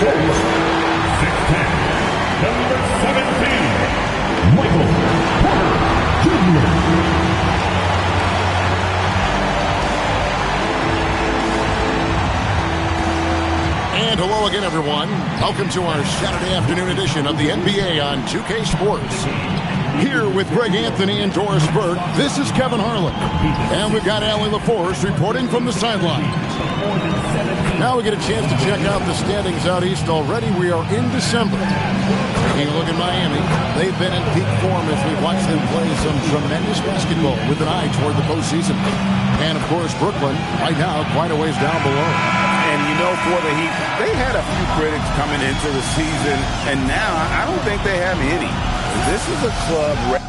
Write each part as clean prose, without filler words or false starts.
forward, 6'10", number 17, Michael Porter Jr. And hello again, everyone. Welcome to our Saturday afternoon edition of the NBA on 2K Sports. Here with Greg Anthony and Doris Burke, this is Kevin Harlan. And we've got Allie LaForce reporting from the sideline. Now we get a chance to check out the standings out east already. We are in December. Taking a look at Miami. They've been in peak form as we watch them play some tremendous basketball with an eye toward the postseason. And, of course, Brooklyn, right now, quite a ways down below. And, you know, for the Heat, they had a few critics coming into the season, and now I don't think they have any. This is a club ready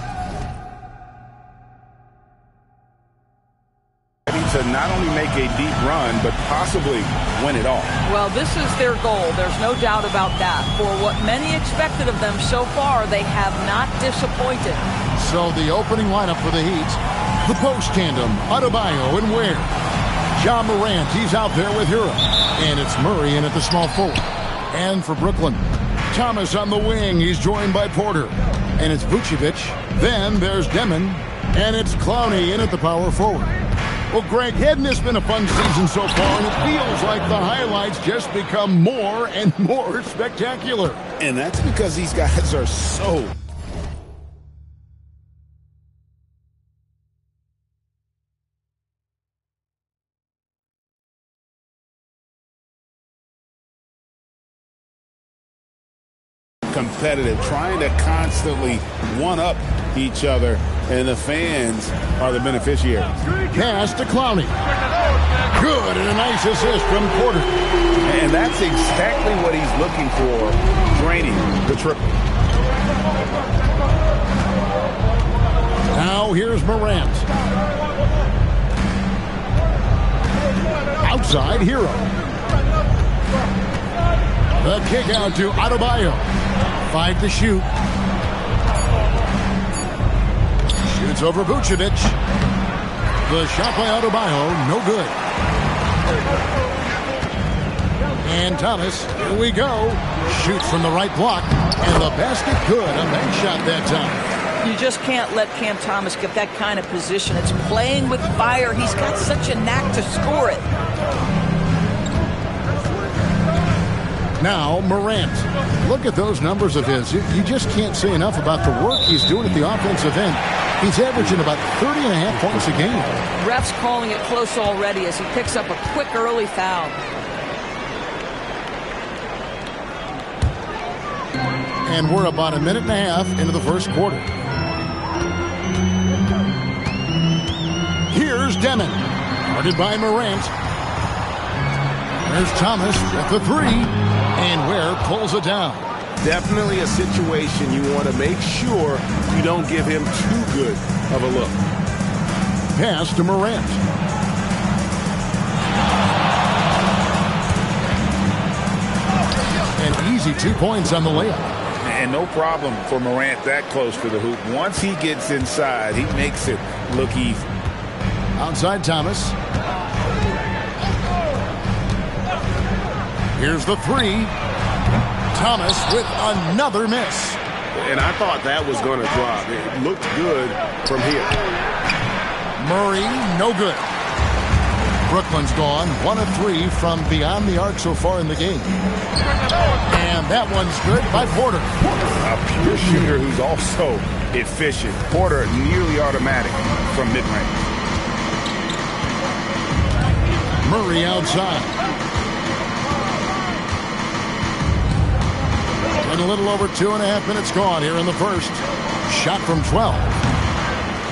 to not only make a deep run, but possibly win it all. Well, this is their goal. There's no doubt about that. For what many expected of them so far, they have not disappointed. So the opening lineup for the Heat, the post tandem, Adebayo and Ware. Ja Morant, he's out there with Hero. And it's Murray in at the small forward. And for Brooklyn, Thomas on the wing. He's joined by Porter. And it's Vucevic. Then there's Demon. And it's Clowney in at the power forward. Well, Greg, hadn't this been a fun season so far? And it feels like the highlights just become more and more spectacular. And that's because these guys are so competitive, trying to constantly one-up each other, and the fans are the beneficiaries. Pass to Clowney. Good, and a nice assist from Porter. And that's exactly what he's looking for, draining the triple. Now here's Morant. Outside, Hero. The kick out to Adebayo. 5 to shoot. Shoots over Vucevic. The shot by Adebayo, no good. And Thomas, here we go. Shoots from the right block. And the basket good. A bank shot that time. You just can't let Cam Thomas get that kind of position. It's playing with fire. He's got such a knack to score it. Now, Morant. Look at those numbers of his. You just can't say enough about the work he's doing at the offensive end. He's averaging about 30.5 points a game. Ref's calling it close already as he picks up a quick early foul. And we're about a minute and a half into the first quarter. Here's Demon. Guarded by Morant. There's Thomas with the three. And Ware pulls it down. Definitely a situation you want to make sure you don't give him too good of a look. Pass to Morant. An easy 2 points on the layup. And no problem for Morant that close to the hoop. Once he gets inside, he makes it look easy. Outside Thomas. Here's the three. Thomas with another miss. And I thought that was going to drop. It looked good from here. Murray, no good. Brooklyn's gone 1 of 3 from beyond the arc so far in the game. And that one's good by Porter. A pure shooter who's also efficient. Porter nearly automatic from mid-range. Murray outside. And a little over 2.5 minutes gone here in the first. Shot from 12.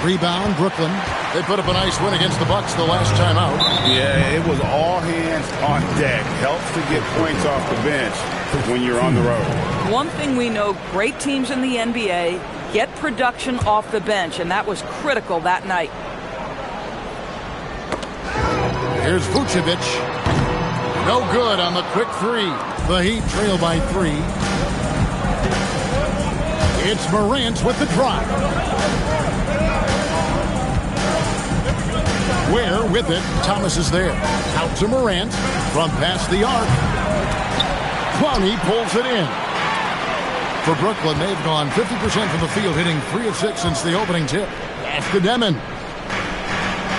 Rebound, Brooklyn. They put up a nice win against the Bucks the last time out. Yeah, it was all hands on deck. Helps to get points off the bench when you're on the road. One thing we know, great teams in the NBA get production off the bench, and that was critical that night. Here's Vucevic. No good on the quick three. The Heat trail by 3. It's Morant with the drive. Ware with it. Thomas is there. Out to Morant from past the arc. Clowney pulls it in. For Brooklyn, they've gone 50% from the field, hitting 3 of 6 since the opening tip. Pass to Demon.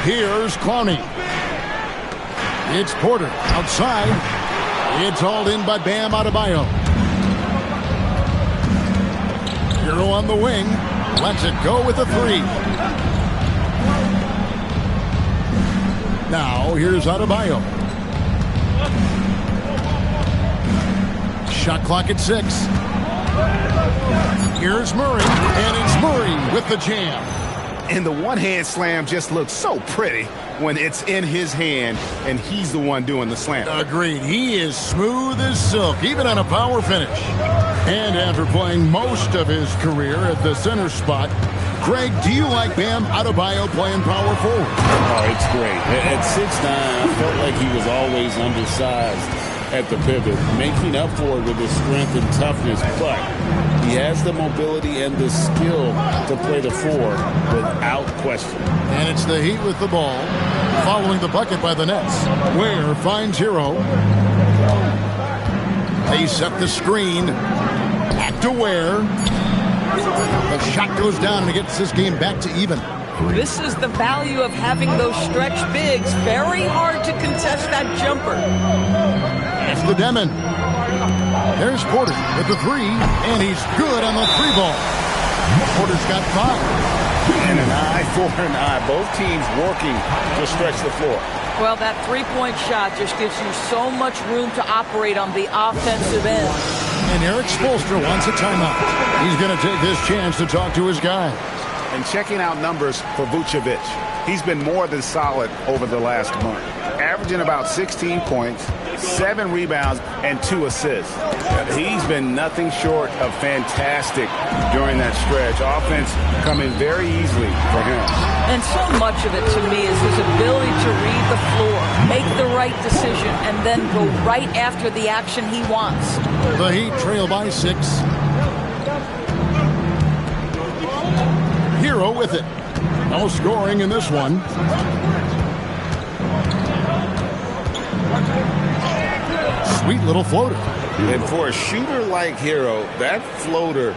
Here's Clowney. It's Porter outside. It's hauled in by Bam Adebayo. Hero on the wing. Lets it go with a 3. Now here's Adebayo. Shot clock at 6. Here's Murray, and it's Murray with the jam. And the one-hand slam just looks so pretty when it's in his hand and he's the one doing the slam. Agreed. He is smooth as silk, even on a power finish. And after playing most of his career at the center spot, Greg, do you like Bam Adebayo playing power forward? Oh, it's great. At 6'9", I felt like he was always undersized at the pivot, making up for it with his strength and toughness, but he has the mobility and the skill to play the 4 without question. And it's the Heat with the ball, following the bucket by the Nets. Ware finds Hero. They set the screen. Back to Ware. The shot goes down and it gets this game back to even. This is the value of having those stretch bigs. Very hard to contest that jumper. That's the Demon. There's Porter with the 3, and he's good on the 3 ball. Porter's got 5. And an eye for an eye. Both teams working to stretch the floor. Well, that three-point shot just gives you so much room to operate on the offensive end. And Eric Spoelstra wants a timeout. He's going to take this chance to talk to his guy. And checking out numbers for Vucevic. He's been more than solid over the last month. Averaging about 16 points, 7 rebounds, and 2 assists. He's been nothing short of fantastic during that stretch. Offense coming very easily for him. And so much of it, to me, is his ability to read the floor, make the right decision, and then go right after the action he wants. The Heat trail by 6. Hero with it. No scoring in this one. Sweet little floater. And for a shooter like Hero, that floater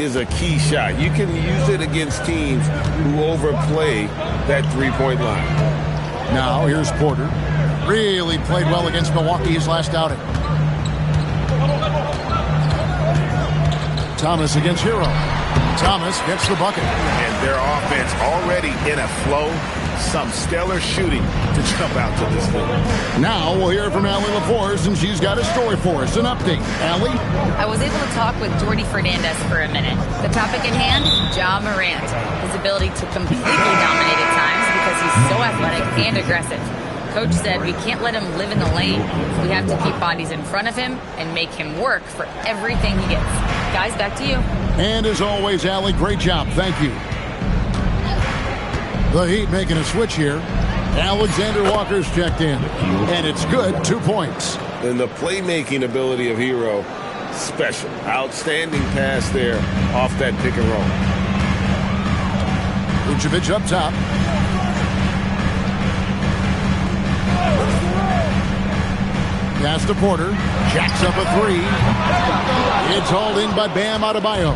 is a key shot. You can use it against teams who overplay that three-point line. Now here's Porter. Really played well against Milwaukee his last outing. Thomas against Hero. Thomas gets the bucket. And their offense already in a flow. Some stellar shooting to jump out to this league. Now we'll hear from Allie LaForce, and she's got a story for us. An update. Allie? I was able to talk with Jordy Fernandez for a minute. The topic at hand, Ja Morant. His ability to completely dominate at times because he's so athletic and aggressive. Coach said we can't let him live in the lane. We have to keep bodies in front of him and make him work for everything he gets. Guys, back to you. And as always, Allie, great job. Thank you. The Heat making a switch here. Alexander Walker's checked in. And it's good. 2 points. And the playmaking ability of Hero, special. Outstanding pass there off that pick and roll. Vucevic up top. Pass to Porter. Jacks up a 3. It's hauled in by Bam Adebayo.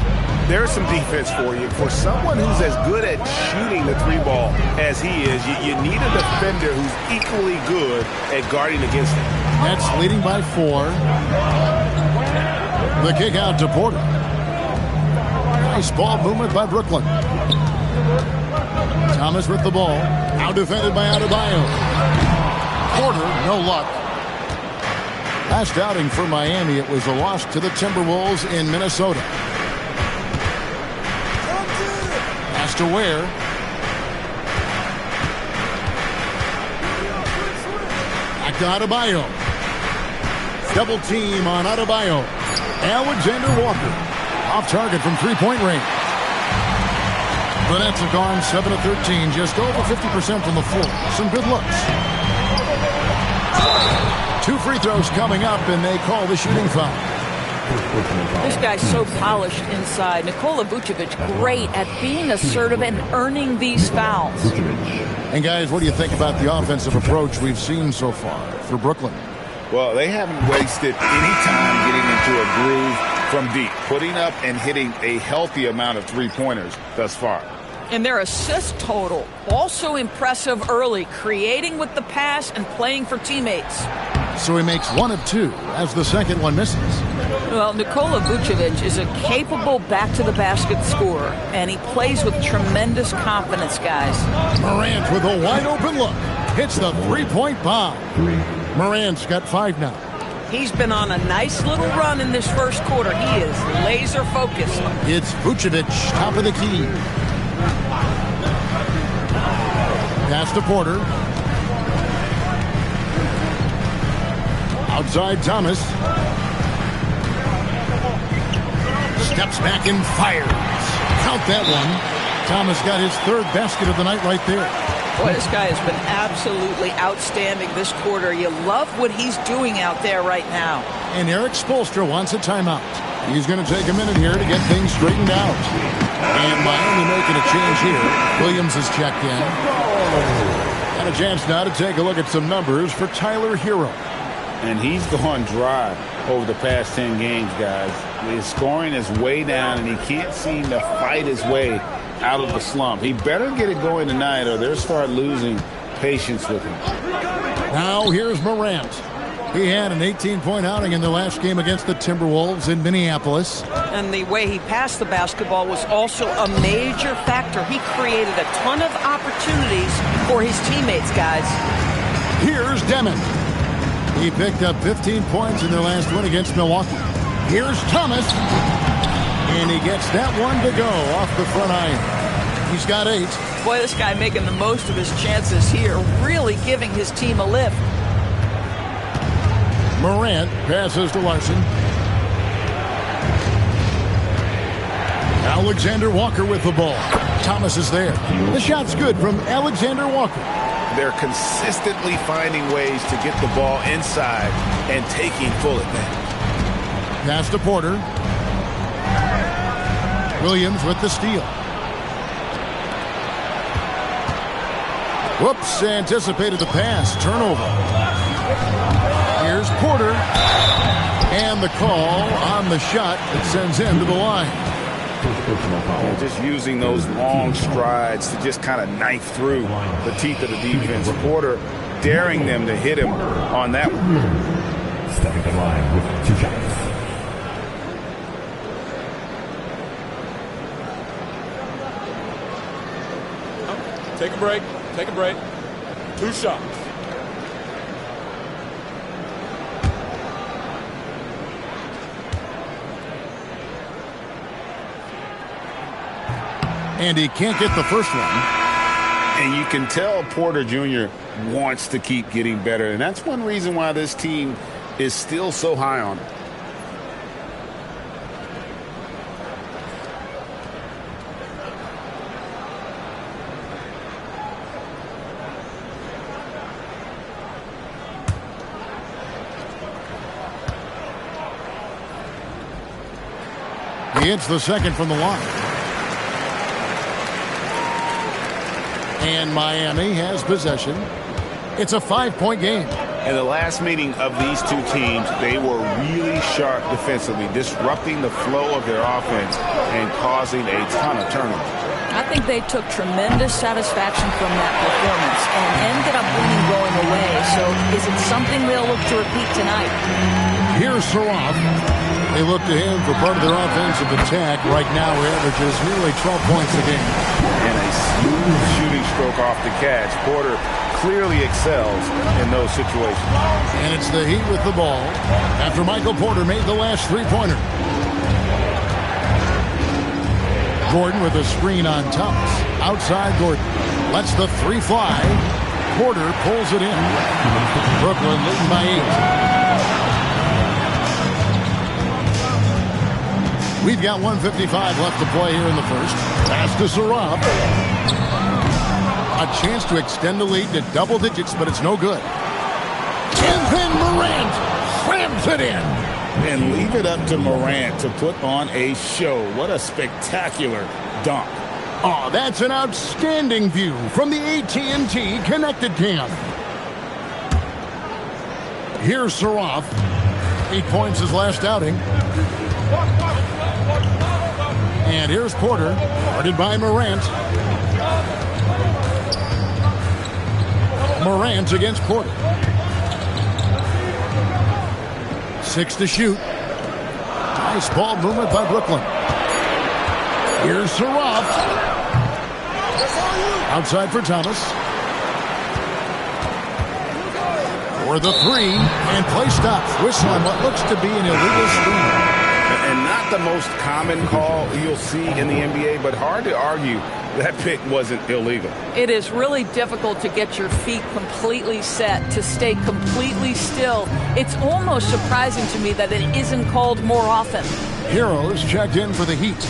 There's some defense for you. For someone who's as good at shooting the 3-ball as he is, you need a defender who's equally good at guarding against him. Nets leading by 4. The kick out to Porter. Nice ball movement by Brooklyn. Thomas with the ball. Now defended by Adebayo. Porter, no luck. Last outing for Miami, it was a loss to the Timberwolves in Minnesota. Pass to Ware. Back to Adebayo. Double team on Adebayo. Alexander Walker off target from three-point range. The Nets have gone 7 of 13, just over 50% from the floor. Some good looks. 2 free throws coming up, and they call the shooting foul. This guy's so polished inside. Nikola Vucevic, great at being assertive and earning these fouls. And guys, what do you think about the offensive approach we've seen so far for Brooklyn? Well, they haven't wasted any time getting into a groove from deep, putting up and hitting a healthy amount of three-pointers thus far. And their assist total, also impressive early, creating with the pass and playing for teammates. So he makes 1 of 2 as the second one misses. Well, Nikola Vucevic is a capable back-to-the-basket scorer, and he plays with tremendous confidence, guys. Morant with a wide-open look. Hits the three-point bomb. Morant's got 5 now. He's been on a nice little run in this first quarter. He is laser-focused. It's Vucevic, top of the key. Pass to Porter. Outside Thomas. Steps back and fires. Count that one. Thomas got his 3rd basket of the night right there. Boy, this guy has been absolutely outstanding this quarter. You love what he's doing out there right now. And Eric Spoelstra wants a timeout. He's going to take a minute here to get things straightened out. And Miami making a change here. Williams has checked in. And a chance now to take a look at some numbers for Tyler Hero. And he's gone dry over the past 10 games, guys. His scoring is way down, and he can't seem to fight his way out of the slump. He better get it going tonight, or they'll start losing patience with him. Now here's Morant. He had an 18-point outing in the last game against the Timberwolves in Minneapolis. And the way he passed the basketball was also a major factor. He created a ton of opportunities for his teammates, guys. Here's Demon. He picked up 15 points in their last win against Milwaukee. Here's Thomas. And he gets that one to go off the front iron. He's got 8. Boy, this guy making the most of his chances here, really giving his team a lift. Morant passes to Larson. Alexander Walker with the ball. Thomas is there. The shot's good from Alexander Walker. They're consistently finding ways to get the ball inside and taking full advantage. Pass to Porter. Williams with the steal. Whoops, anticipated the pass. Turnover. Here's Porter. And the call on the shot that sends him to the line. Just using those long strides to just kind of knife through the teeth of the defense. Porter daring them to hit him on that one. Stepping to the line with 2 shots. Take a break. Take a break. 2 shots. And he can't get the first one. And you can tell Porter Jr. wants to keep getting better. And that's one reason why this team is still so high on him. He hits the second from the line. And Miami has possession. It's a 5-point game. In the last meeting of these two teams, they were really sharp defensively, disrupting the flow of their offense and causing a ton of turnovers. I think they took tremendous satisfaction from that performance and ended up winning going away. So is it something they'll look to repeat tonight? Here's Saraf. They look to him for part of their offensive attack. Right now, he averages nearly 12 points a game. And a smooth shooting stroke off the catch. Porter clearly excels in those situations. And it's the Heat with the ball after Michael Porter made the last three-pointer. Gordon with a screen on Thomas. Outside Gordon. Lets the three fly. Porter pulls it in. Brooklyn leading by 8. We've got 1:55 left to play here in the first. Pass to Sarab. A chance to extend the lead to double digits, but it's no good. And then Morant slams it in. and leave it up to Morant to put on a show. What a spectacular dunk. Oh, that's an outstanding view from the AT&T Connected Cam. Here's Saraf. 8 points his last outing. And here's Porter, guarded by Morant. Morant against Porter. 6 to shoot. Nice ball movement by Brooklyn. Here's Saraf. Outside for Thomas. For the 3, and play stops. Whistle on what looks to be an illegal screen. And not the most common call you'll see in the NBA, but hard to argue that pick wasn't illegal. It is really difficult to get your feet completely set, to stay completely still. It's almost surprising to me that it isn't called more often. Heroes checked in for the Heat.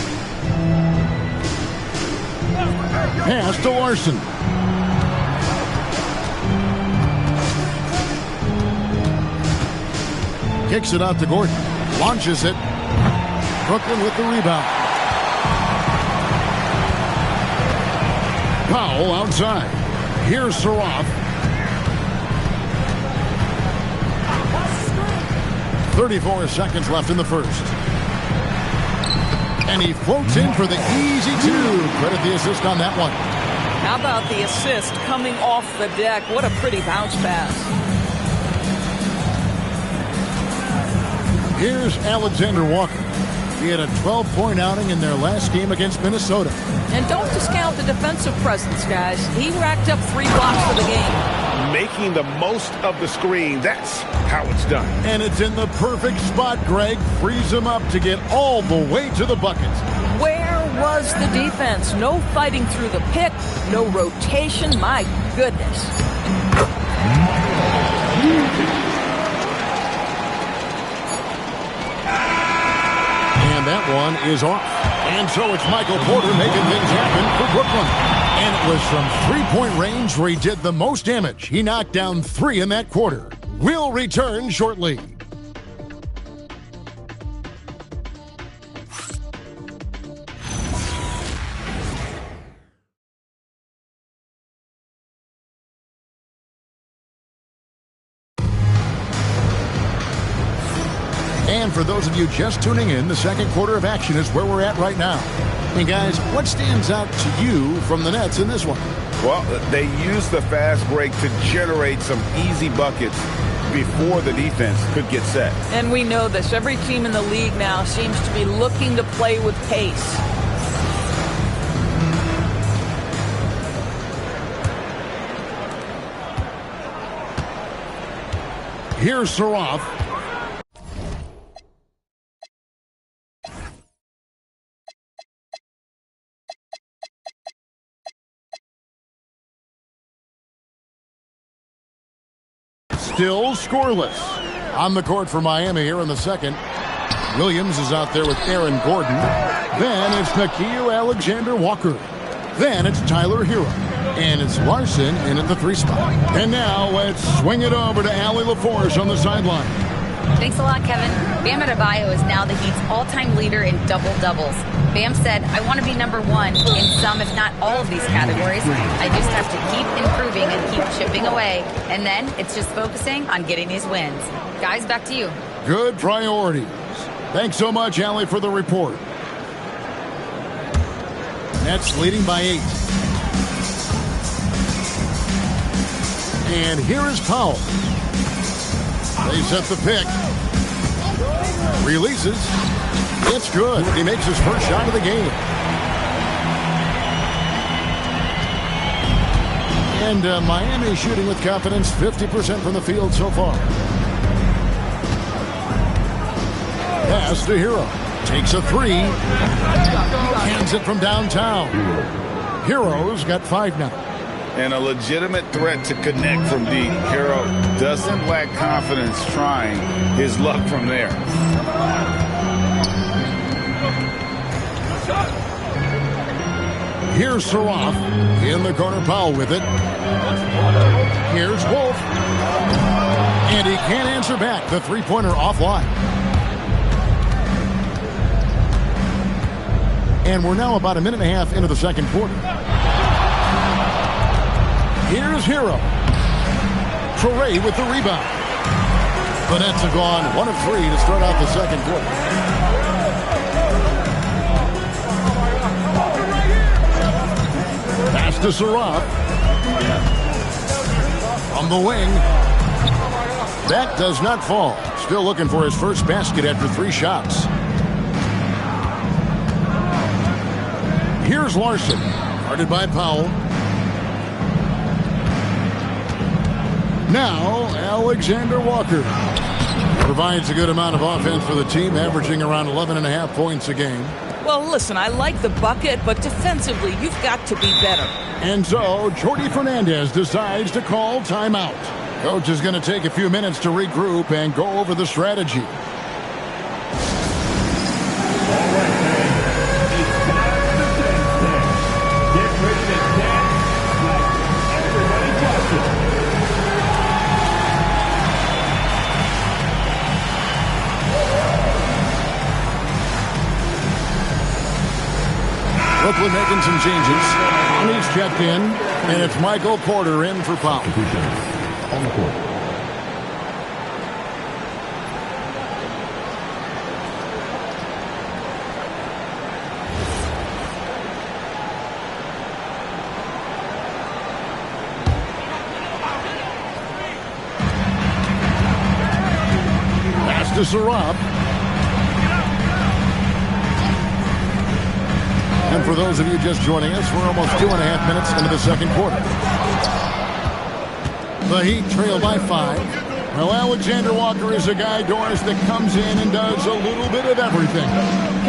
Pass to Larson. Kicks it out to Gordon. Launches it. Brooklyn with the rebound. Powell outside. Here's Saraf. 34 seconds left in the first. And he floats in for the easy 2. Credit the assist on that one. How about the assist coming off the deck? What a pretty bounce pass. Here's Alexander Walker. He had a 12-point outing in their last game against Minnesota. And don't discount the defensive presence, guys. He racked up 3 blocks for the game. Making the most of the screen, that's how it's done. And it's in the perfect spot, Greg. Frees him up to get all the way to the bucket. Where was the defense? No fighting through the pick, no rotation. My goodness. And that one is off. And so it's Michael Porter making things happen for Brooklyn. And it was from three-point range where he did the most damage. He knocked down 3 in that quarter. We'll return shortly. And for those of you just tuning in, the second quarter of action is where we're at right now. And guys, what stands out to you from the Nets in this one? Well, they used the fast break to generate some easy buckets before the defense could get set. And we know this. Every team in the league now seems to be looking to play with pace. Here's Saraf. Still scoreless. On the court for Miami here in the second. Williams is out there with Aaron Gordon. Then it's Nickeil Alexander-Walker. Then it's Tyler Hero. And it's Larson in at the 3 spot. And now let's swing it over to Allie LaForce on the sideline. Thanks a lot, Kevin. Bam Adebayo is now the Heat's all-time leader in double-doubles. Bam said, I want to be number 1 in some, if not all of these categories. I just have to keep improving and keep chipping away. And then it's just focusing on getting these wins. Guys, back to you. Good priorities. Thanks so much, Allie, for the report. Nets leading by 8. And here is Powell. They set the pick. Releases. It's good. He makes his first shot of the game. And Miami shooting with confidence, 50% from the field so far. Pass to Hero. Takes a 3. Hands it from downtown. Hero's got 5 now. And a legitimate threat to connect from deep. Hero doesn't lack confidence trying his luck from there. Here's Saraf. In the corner, Powell with it. Here's Wolf. And he can't answer back. The 3-pointer offline. And we're now about a minute and a half into the second quarter. Here's Hero. Traore with the rebound. The Nets have gone 1 of 3 to start out the second quarter. Pass to Sarab. On the wing. That does not fall. Still looking for his first basket after 3 shots. Here's Larson. Guarded by Powell. Now, Alexander Walker provides a good amount of offense for the team, averaging around 11.5 points a game. Well, listen, I like the bucket, but defensively, you've got to be better. And so, Jordi Fernandez decides to call timeout. Coach is going to take a few minutes to regroup and go over the strategy. Brooklyn making some changes. He's checked in, and it's Michael Porter in for Powell. On the court. Pass to Sarab. And for those of you just joining us, we're almost 2.5 minutes into the second quarter. The Heat trail by 5. Well, Alexander Walker is a guy, Doris, that comes in and does a little bit of everything.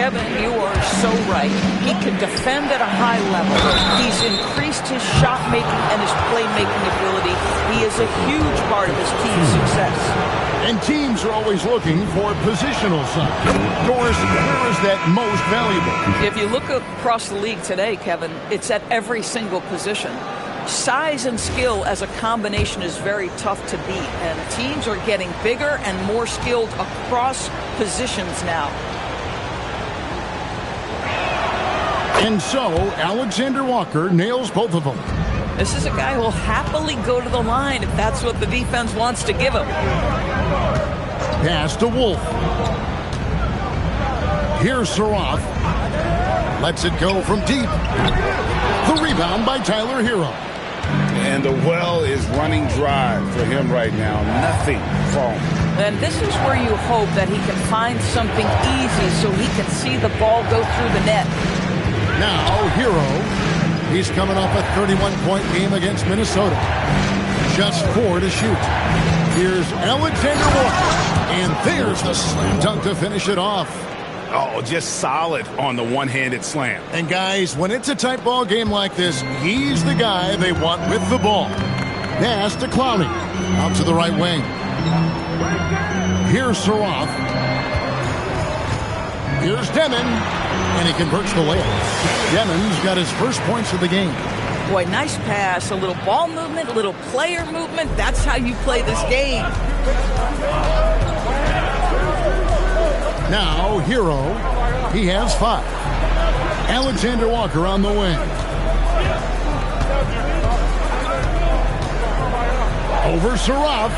Kevin, you are so right. He can defend at a high level. He's increased his shot making and his playmaking ability. He is a huge part of his team's success. And teams are always looking for positional size. Doris, where is that most valuable? If you look across the league today, Kevin, it's at every single position. Size and skill as a combination is very tough to beat, and teams are getting bigger and more skilled across positions now. And so, Alexander Walker nails both of them. This is a guy who will happily go to the line if that's what the defense wants to give him. Pass to Wolf. Here's Saraf. Lets it go from deep. The rebound by Tyler Hero. And the well is running dry for him right now. Nothing falling. And this is where you hope that he can find something easy so he can see the ball go through the net. Now, Hero. He's coming off a 31-point game against Minnesota. Just 4 to shoot. Here's Alexander Walker. And there's the slam dunk to finish it off. Oh, just solid on the one-handed slam. And guys, when it's a tight ball game like this, he's the guy they want with the ball. Pass to Clowney. Out to the right wing. Here's Saraf. Here's Demon. And he converts the layup. Demon's got his first points of the game. Boy, nice pass. A little ball movement, a little player movement. That's how you play this game. Now, Hero. He has 5. Alexander Walker on the wing. Over Saraf.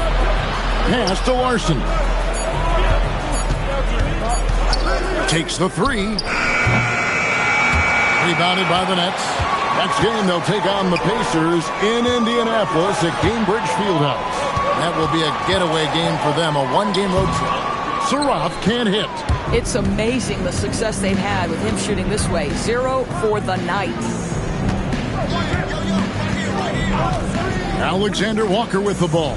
Pass to Larson. Takes the 3. Rebounded by the Nets. Next game, they'll take on the Pacers in Indianapolis at Gainbridge Fieldhouse. That will be a getaway game for them, a one-game road trip. Saraf can't hit. It's amazing the success they've had with him shooting this way. 0 for the night. Alexander Walker with the ball.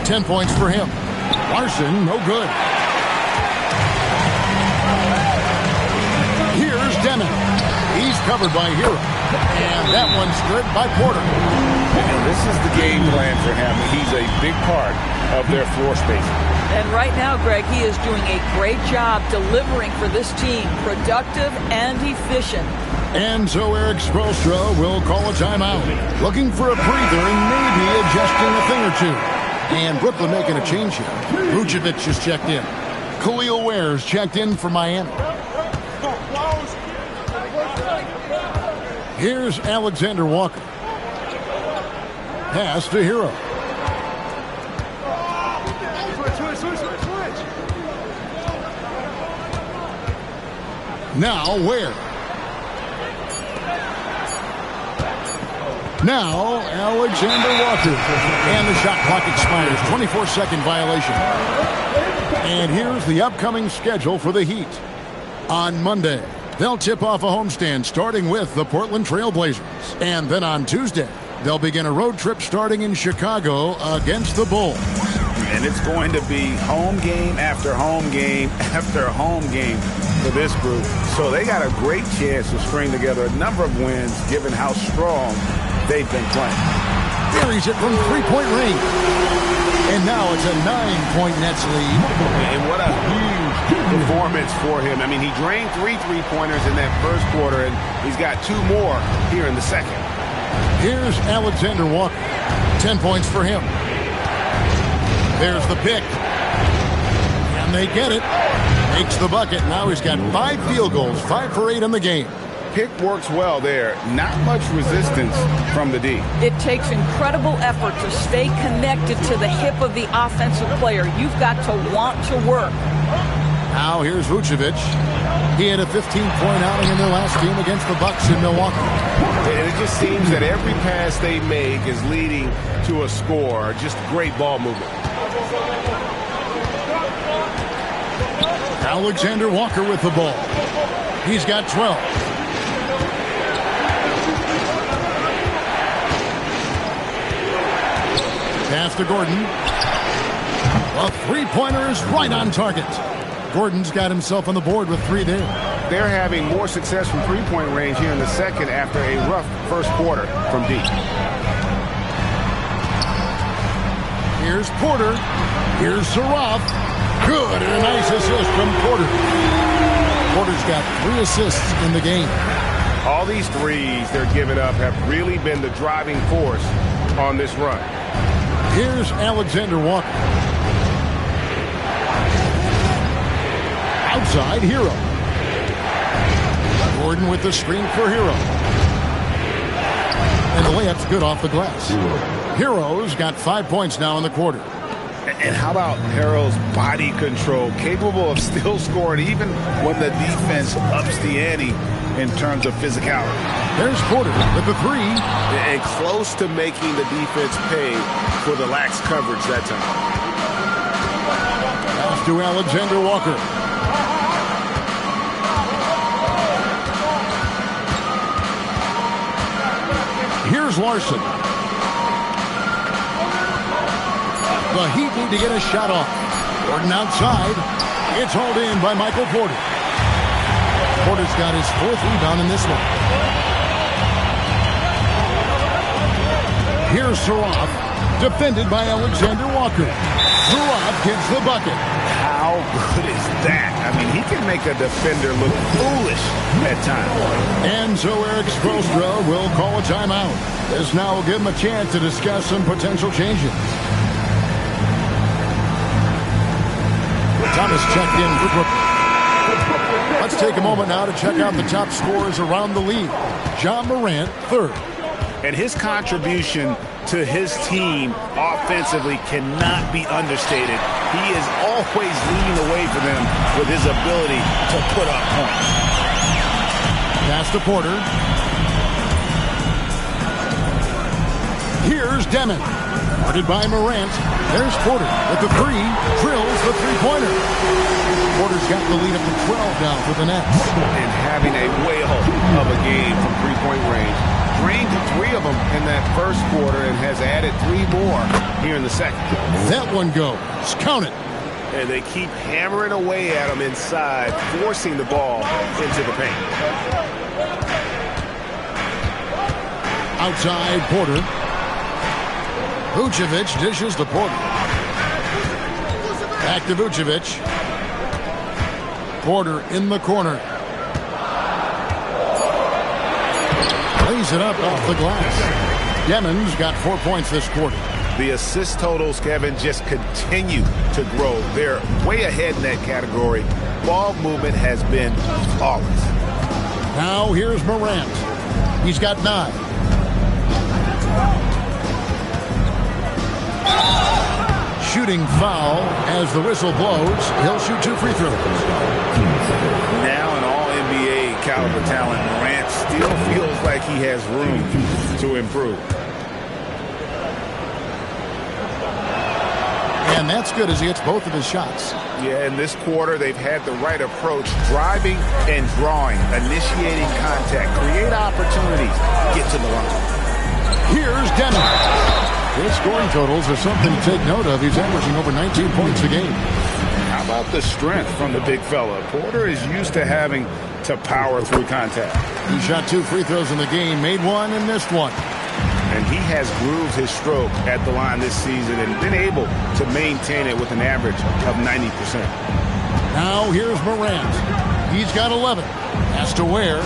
10 points for him. Larson, no good. Here's Demon. He's covered by Hero. And that one's good by Porter. And this is the game plan for him. He's a big part of their floor spacing. And right now, Greg, he is doing a great job delivering for this team. Productive and efficient. And so Eric Spoelstra will call a timeout. Looking for a breather and maybe adjusting a thing or two. And Brooklyn making a change here. Vucevic is checked in. Khalil Ware's checked in for Miami. Here's Alexander Walker. Pass to Hero. Now Ware. Now Alexander Walker. And the shot clock expires. 24-second violation. And here's the upcoming schedule for the Heat. On Monday, they'll tip off a homestand starting with the Portland Trail Blazers. And then on Tuesday, they'll begin a road trip starting in Chicago against the Bulls. And it's going to be home game after home game after home game for this group. So they got a great chance to string together a number of wins given how strong they've been playing. Buries it from three-point range. And now it's a 9-point Nets lead. And what a huge performance for him. I mean, he drained 3 3-pointers in that first quarter, and he's got 2 more here in the second. Here's Alexander Walker. 10 points for him. There's the pick. And they get it. Makes the bucket. Now he's got 5 field goals, 5 for 8 in the game. Pick works well there. Not much resistance from the D. It takes incredible effort to stay connected to the hip of the offensive player. You've got to want to work. Now here's Vucevic. He had a 15-point outing in their last game against the Bucks in Milwaukee. And it just seems that every pass they make is leading to a score. Just great ball movement. Alexander Walker with the ball. He's got 12. Pass to Gordon. A three-pointer is right on target. Gordon's got himself on the board with 3 there. They're having more success from three-point range here in the second after a rough first quarter from deep. Here's Porter. Here's Saraf. Good, and a nice assist from Porter. Porter's got 3 assists in the game. All these threes they're giving up have really been the driving force on this run. Here's Alexander Walker. Outside, Hero. Gordon with the screen for Hero. And the layup's good off the glass. Hero's got 5 points now in the quarter. And how about Hero's body control? Capable of still scoring even when the defense ups the ante in terms of physicality. There's Porter with the 3. And close to making the defense pay for the lax coverage that time. Pass to Alexander Walker. Here's Larson. The Heat need to get a shot off. Gordon outside. It's hauled in by Michael Porter. Porter's got his 4th rebound in this one. Here's Saraf, defended by Alexander Walker. Saraf gets the bucket. How good is that? I mean, he can make a defender look foolish at times. And so Eric Spoelstra will call a timeout. This now will give him a chance to discuss some potential changes. Thomas checked in for Brooklyn. Let's take a moment now to check out the top scorers around the league. Ja Morant, 3rd. And his contribution to his team offensively cannot be understated. He is always leading the way for them with his ability to put up points. Pass to Porter. Here's Demon. Guarded by Morant. There's Porter with the 3. Drills the three-pointer. Porter's got the lead up to 12 now for the Nets. And having a whale of a game from three-point range. Drained 3 of them in that first quarter and has added 3 more here in the second. That one goes. Count it. And they keep hammering away at him inside, forcing the ball into the paint. Outside, Porter. Vucevic dishes to Porter. Back to Vucevic. Porter in the corner. Lays it up off the glass. Demon's got 4 points this quarter. The assist totals, Kevin, just continue to grow. They're way ahead in that category. Ball movement has been flawless. Now here's Morant. He's got 9. Shooting foul as the whistle blows. He'll shoot 2 free throws. Now an all-NBA caliber talent, Morant still feels like he has room to improve. And that's good as he hits both of his shots. Yeah, in this quarter, they've had the right approach, driving and drawing, initiating contact, create opportunities, get to the line. Here's Denham. His scoring totals are something to take note of. He's averaging over 19 points a game. How about the strength from the big fella? Porter is used to having to power through contact. He shot 2 free throws in the game, made 1 and missed 1. And he has grooved his stroke at the line this season and been able to maintain it with an average of 90%. Now here's Morant. He's got 11. Has to wear.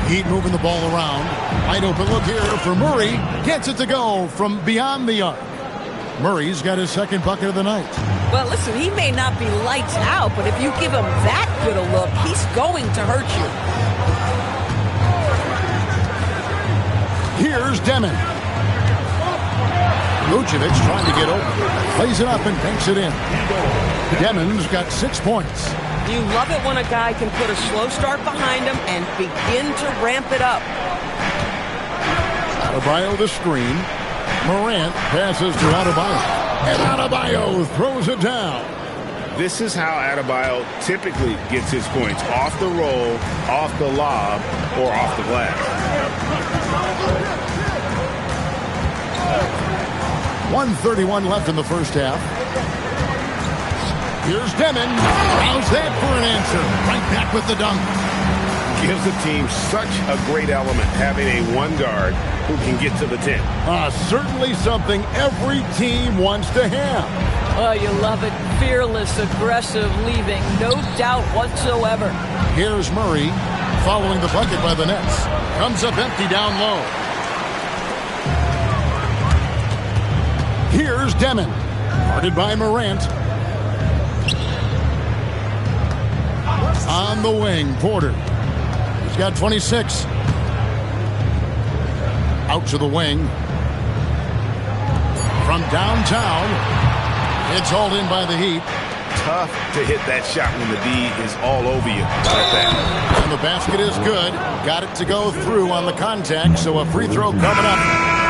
Heat moving the ball around. Wide open look here for Murray. Gets it to go from beyond the arc. Murray's got his second bucket of the night. Well, listen, he may not be lights out, but if you give him that good a look, he's going to hurt you. Here's Demon. Vucevic trying to get open. Plays it up and banks it in. Demon's got 6 points. You love it when a guy can put a slow start behind him and begin to ramp it up. Adebayo the screen. Morant passes to Adebayo. And Adebayo throws it down. This is how Adebayo typically gets his points. Off the roll, off the lob, or off the glass. 1:31 left in the first half. Here's Demon. How's that for an answer? Right back with the dunk. Gives the team such a great element having a one guard who can get to the 10. Certainly something every team wants to have. Oh, you love it. Fearless, aggressive, leaving. No doubt whatsoever. Here's Murray following the bucket by the Nets. Comes up empty down low. Here's Demon. Guarded by Morant. On the wing, Porter. He's got 26. Out to the wing. From downtown. It's hauled in by the Heat. Tough to hit that shot when the D is all over you like that. And the basket is good. Got it to go through on the contact, so a free throw coming up.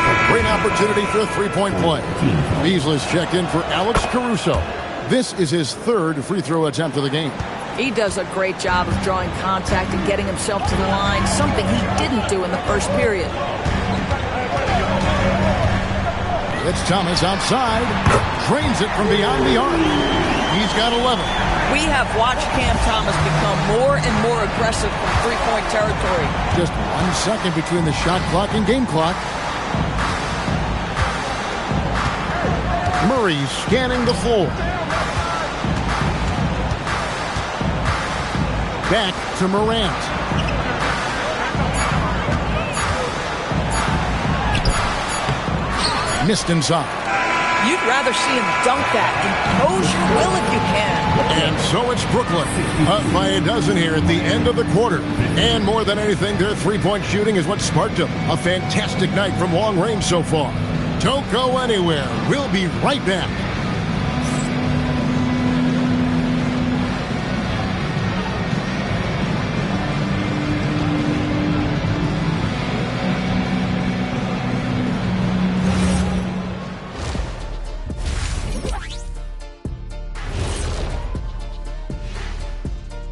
A great opportunity for a three-point play. Beasley's checked in for Alex Caruso. This is his 3rd free throw attempt of the game. He does a great job of drawing contact and getting himself to the line, something he didn't do in the first period. It's Thomas outside. Drains it from beyond the arc. He's got 11. We have watched Cam Thomas become more and more aggressive from three-point territory. Just 1 second between the shot clock and game clock. Murray scanning the floor. Back to Morant. Missed inside. You'd rather see him dunk that. Impose your will if you can. And so it's Brooklyn. Up by a dozen here at the end of the quarter. And more than anything, their three-point shooting is what sparked them. A fantastic night from long range so far. Don't go anywhere. We'll be right back.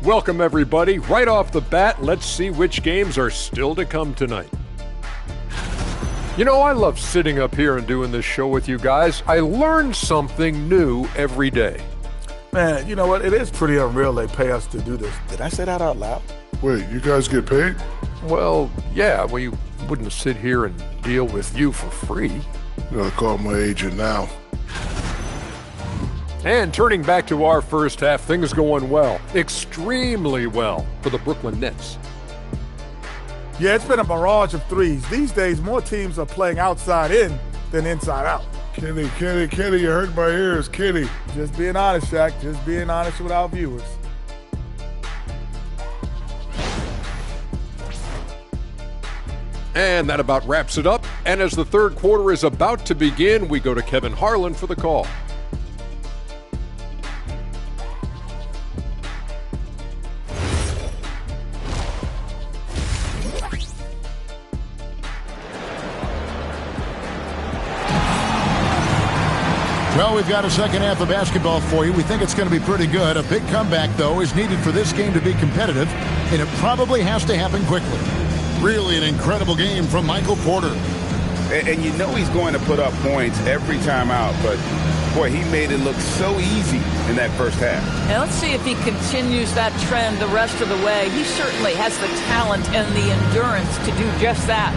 Welcome, everybody. Right off the bat, let's see which games are still to come tonight. You know, I love sitting up here and doing this show with you guys. I learn something new every day. Man, you know what? It is pretty unreal they pay us to do this. Did I say that out loud? Wait, you guys get paid? Well, yeah, we wouldn't sit here and deal with you for free. You gotta call my agent now. And turning back to our first half, things going well, extremely well for the Brooklyn Nets. Yeah, it's been a barrage of threes. These days, more teams are playing outside in than inside out. Kenny, you hurt my ears, Kenny. Just being honest, Shaq. Just being honest with our viewers. And that about wraps it up. And as the third quarter is about to begin, we go to Kevin Harlan for the call. Well, we've got a second half of basketball for you. We think it's going to be pretty good. A big comeback, though, is needed for this game to be competitive, and it probably has to happen quickly. Really an incredible game from Michael Porter. And you know he's going to put up points every time out, but, boy, he made it look so easy in that first half. And let's see if he continues that trend the rest of the way. He certainly has the talent and the endurance to do just that.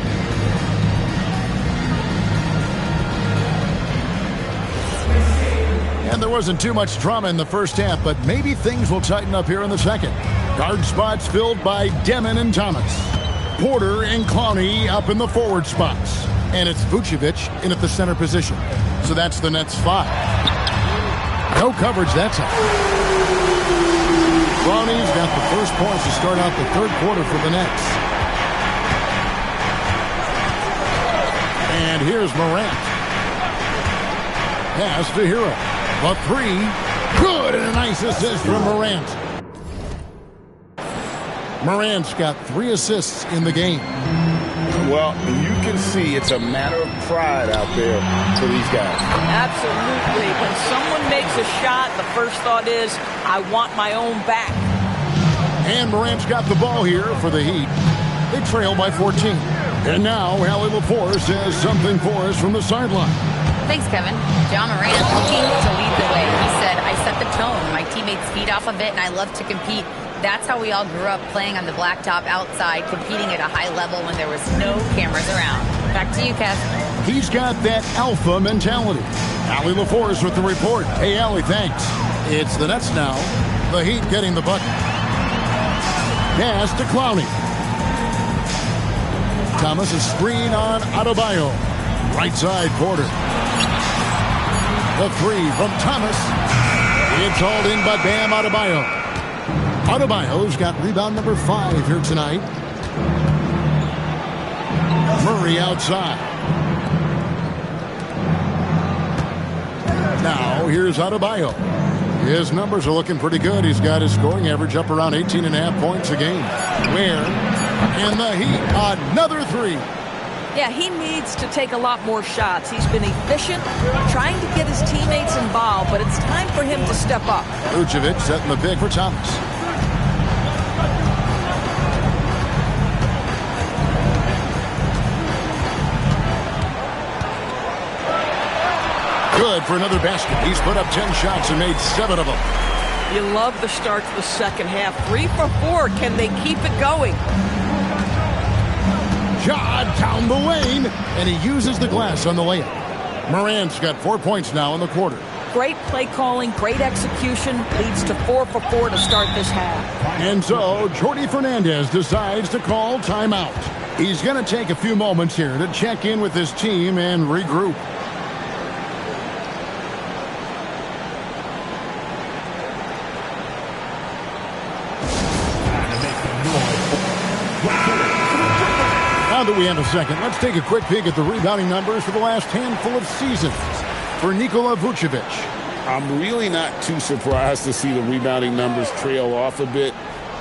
And there wasn't too much drama in the first half, but maybe things will tighten up here in the second. Guard spots filled by Demon and Thomas. Porter and Clowney up in the forward spots. And it's Vucevic in at the center position. So that's the Nets 5. No coverage, that's it. Clowney's got the first points to start out the third quarter for the Nets. And here's Morant. Pass to Hero. The three, good, and a nice assist from Morant. Morant's got 3 assists in the game. Well, you can see it's a matter of pride out there for these guys. Absolutely. When someone makes a shot, the first thought is, I want my own back. And Morant's got the ball here for the Heat. They trail by 14. And now, Allie LaForce has something for us from the sideline. Thanks, Kevin. Ja Morant looking to lead the way. He said, I set the tone. My teammates feed off of it, and I love to compete. That's how we all grew up, playing on the blacktop outside, competing at a high level when there was no cameras around. Back to you, Kev. He's got that alpha mentality. Allie LaForce with the report. Hey, Allie, thanks. It's the Nets now. The Heat getting the bucket. Pass to Clowney. Thomas a screen on Adebayo. Right side, Porter. The three from Thomas. It's hauled in by Bam Adebayo. Adebayo's got rebound number 5 here tonight. Murray outside. Now here's Adebayo. His numbers are looking pretty good. He's got his scoring average up around 18.5 points a game. Where? In the Heat, another 3. Yeah, he needs to take a lot more shots. He's been efficient, trying to get his teammates involved, but it's time for him to step up. Vucevic setting the pick for Thomas. Good for another basket. He's put up 10 shots and made 7 of them. You love the start to the second half. 3 for 4. Can they keep it going? Ja down the lane, and he uses the glass on the layup. Morant's got 4 points now in the quarter. Great play calling, great execution, leads to 4 for 4 to start this half. And so Jordi Fernandez decides to call timeout. He's going to take a few moments here to check in with his team and regroup. Now that we have a second, let's take a quick peek at the rebounding numbers for the last handful of seasons for Nikola Vucevic. I'm really not too surprised to see the rebounding numbers trail off a bit.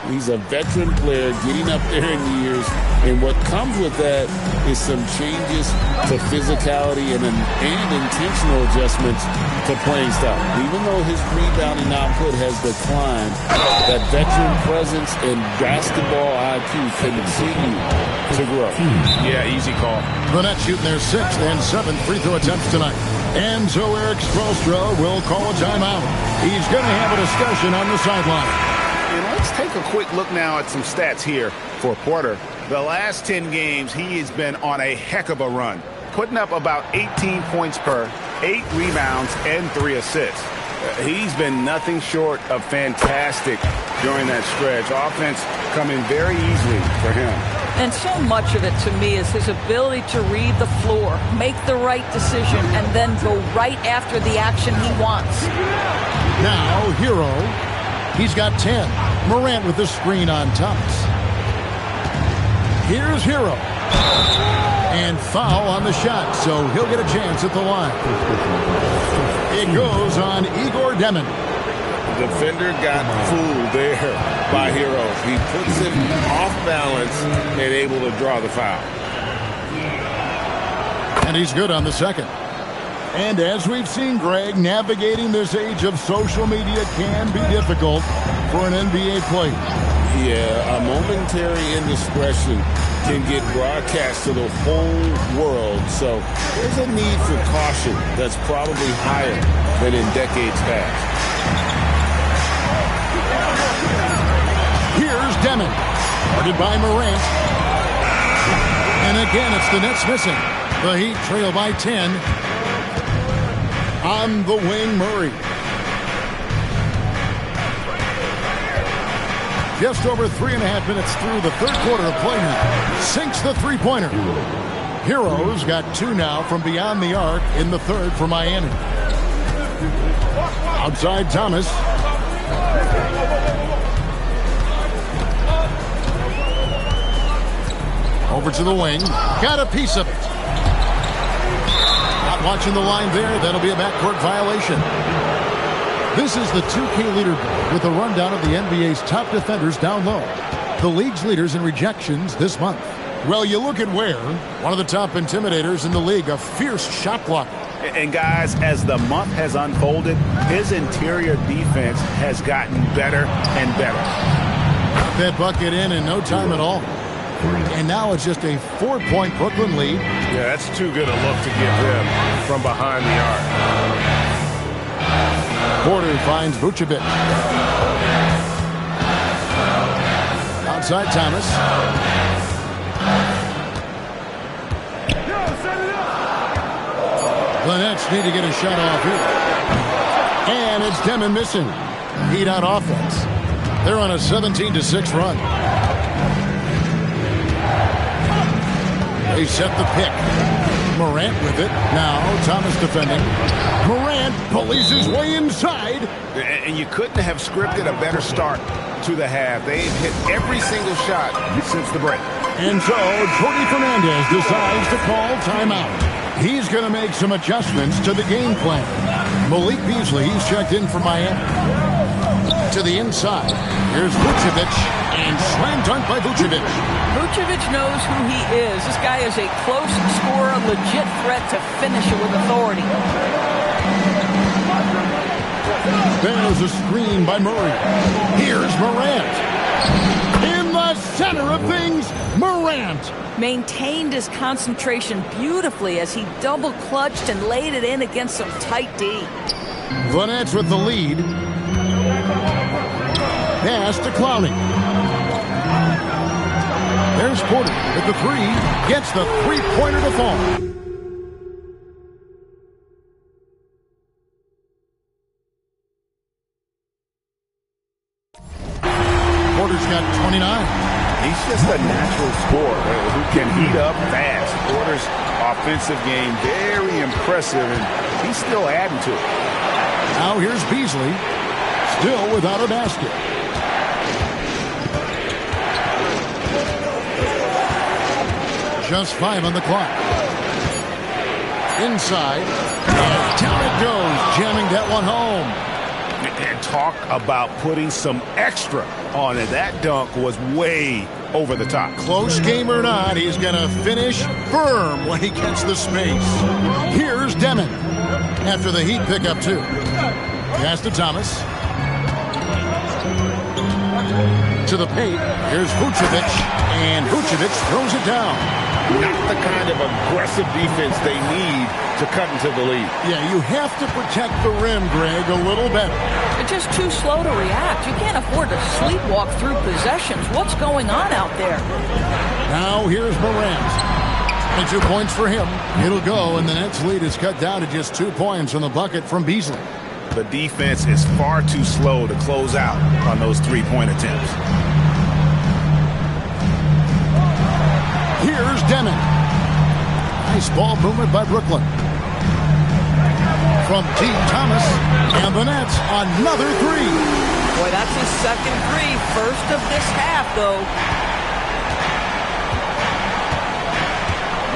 He's a veteran player getting up there in years, and what comes with that is some changes to physicality and intentional adjustments to playing style. Even though his rebounding output has declined, that veteran presence and basketball IQ continue to grow. Yeah, easy call. The Nets shooting their 6th and 7th free throw attempts tonight. And so Eric Spoelstra will call a timeout. He's going to have a discussion on the sideline. And let's take a quick look now at some stats here for Porter. The last 10 games, he has been on a heck of a run, putting up about 18 points per, 8 rebounds, and 3 assists. He's been nothing short of fantastic during that stretch. Offense coming very easily for him. And so much of it, to me, is his ability to read the floor, make the right decision, and then go right after the action he wants. Now, Hero. He's got 10. Morant with the screen on Thomas. Here's Hero. And foul on the shot, so he'll get a chance at the line. It goes on Igor Demin. Defender got fooled there by Heroes. He puts him off balance and able to draw the foul. And he's good on the second. And as we've seen, Greg, navigating this age of social media can be difficult for an NBA player. Yeah, a momentary indiscretion can get broadcast to the whole world. So there's a need for caution that's probably higher than in decades past. Here's Demin. Guarded by Morant. And again, it's the Nets missing. The Heat trail by 10. On the wing, Murray. Just over 3.5 minutes through the third quarter of play now. Sinks the three-pointer. Heroes got 2 now from beyond the arc in the third for Miami. Outside Thomas. Over to the wing. Got a piece of it. Not watching the line there. That'll be a backcourt violation. This is the 2K leaderboard with a rundown of the NBA's top defenders down low. The league's leaders in rejections this month. Well, you look at Ware, one of the top intimidators in the league, a fierce shot blocker. And guys, as the month has unfolded, his interior defense has gotten better and better. Got that bucket in no time at all. And now it's just a 4-point Brooklyn lead. Yeah, that's too good a look to give them from behind the arc. Porter finds Vucevic. Outside Thomas. The Nets need to get a shot off here. And it's Demin missing. Heat out offense. They're on a 17-6 run. They set the pick. Morant with it. Now Thomas defending. Morant pulleys his way inside. And you couldn't have scripted a better start to the half. They've hit every single shot since the break. And so Jordi Fernandez decides to call timeout. He's going to make some adjustments to the game plan. Malik Beasley, he's checked in for Miami. To the inside. Here's Vucevic. And slam dunk by Vucevic. Vucevic knows who he is. This guy is a close scorer, legit threat to finish it with authority. There's a screen by Murray. Here's Morant. In the center of things, Morant. Maintained his concentration beautifully as he double clutched and laid it in against some tight D. The Nets with the lead. Pass to Clowney. There's Porter with the three. Gets the three-pointer to fall. Porter's got 29. He's just a natural scorer who can heat up fast. Porter's offensive game very impressive, and he's still adding to it. Now here's Beasley, still without a basket. Just 5 on the clock. Inside, and down it goes, jamming that one home. And talk about putting some extra on it. That dunk was way over the top. Close game or not, he's going to finish firm when he gets the space. Here's Demin after the Heat pick up 2. Pass to Thomas. To the paint. Here's Vucevic. And Vucevic throws it down. Not the kind of aggressive defense they need to cut into the lead. Yeah, you have to protect the rim, Greg, a little better. They're just too slow to react. You can't afford to sleepwalk through possessions. What's going on out there? Now here's Morant. 22 points for him. It'll go, and the Nets lead is cut down to just 2 points on the bucket from Beasley. The defense is far too slow to close out on those three-point attempts. Here's Demin. Nice ball movement by Brooklyn. From deep, Thomas. And the Nets, another three. Boy, that's his second three. First of this half, though.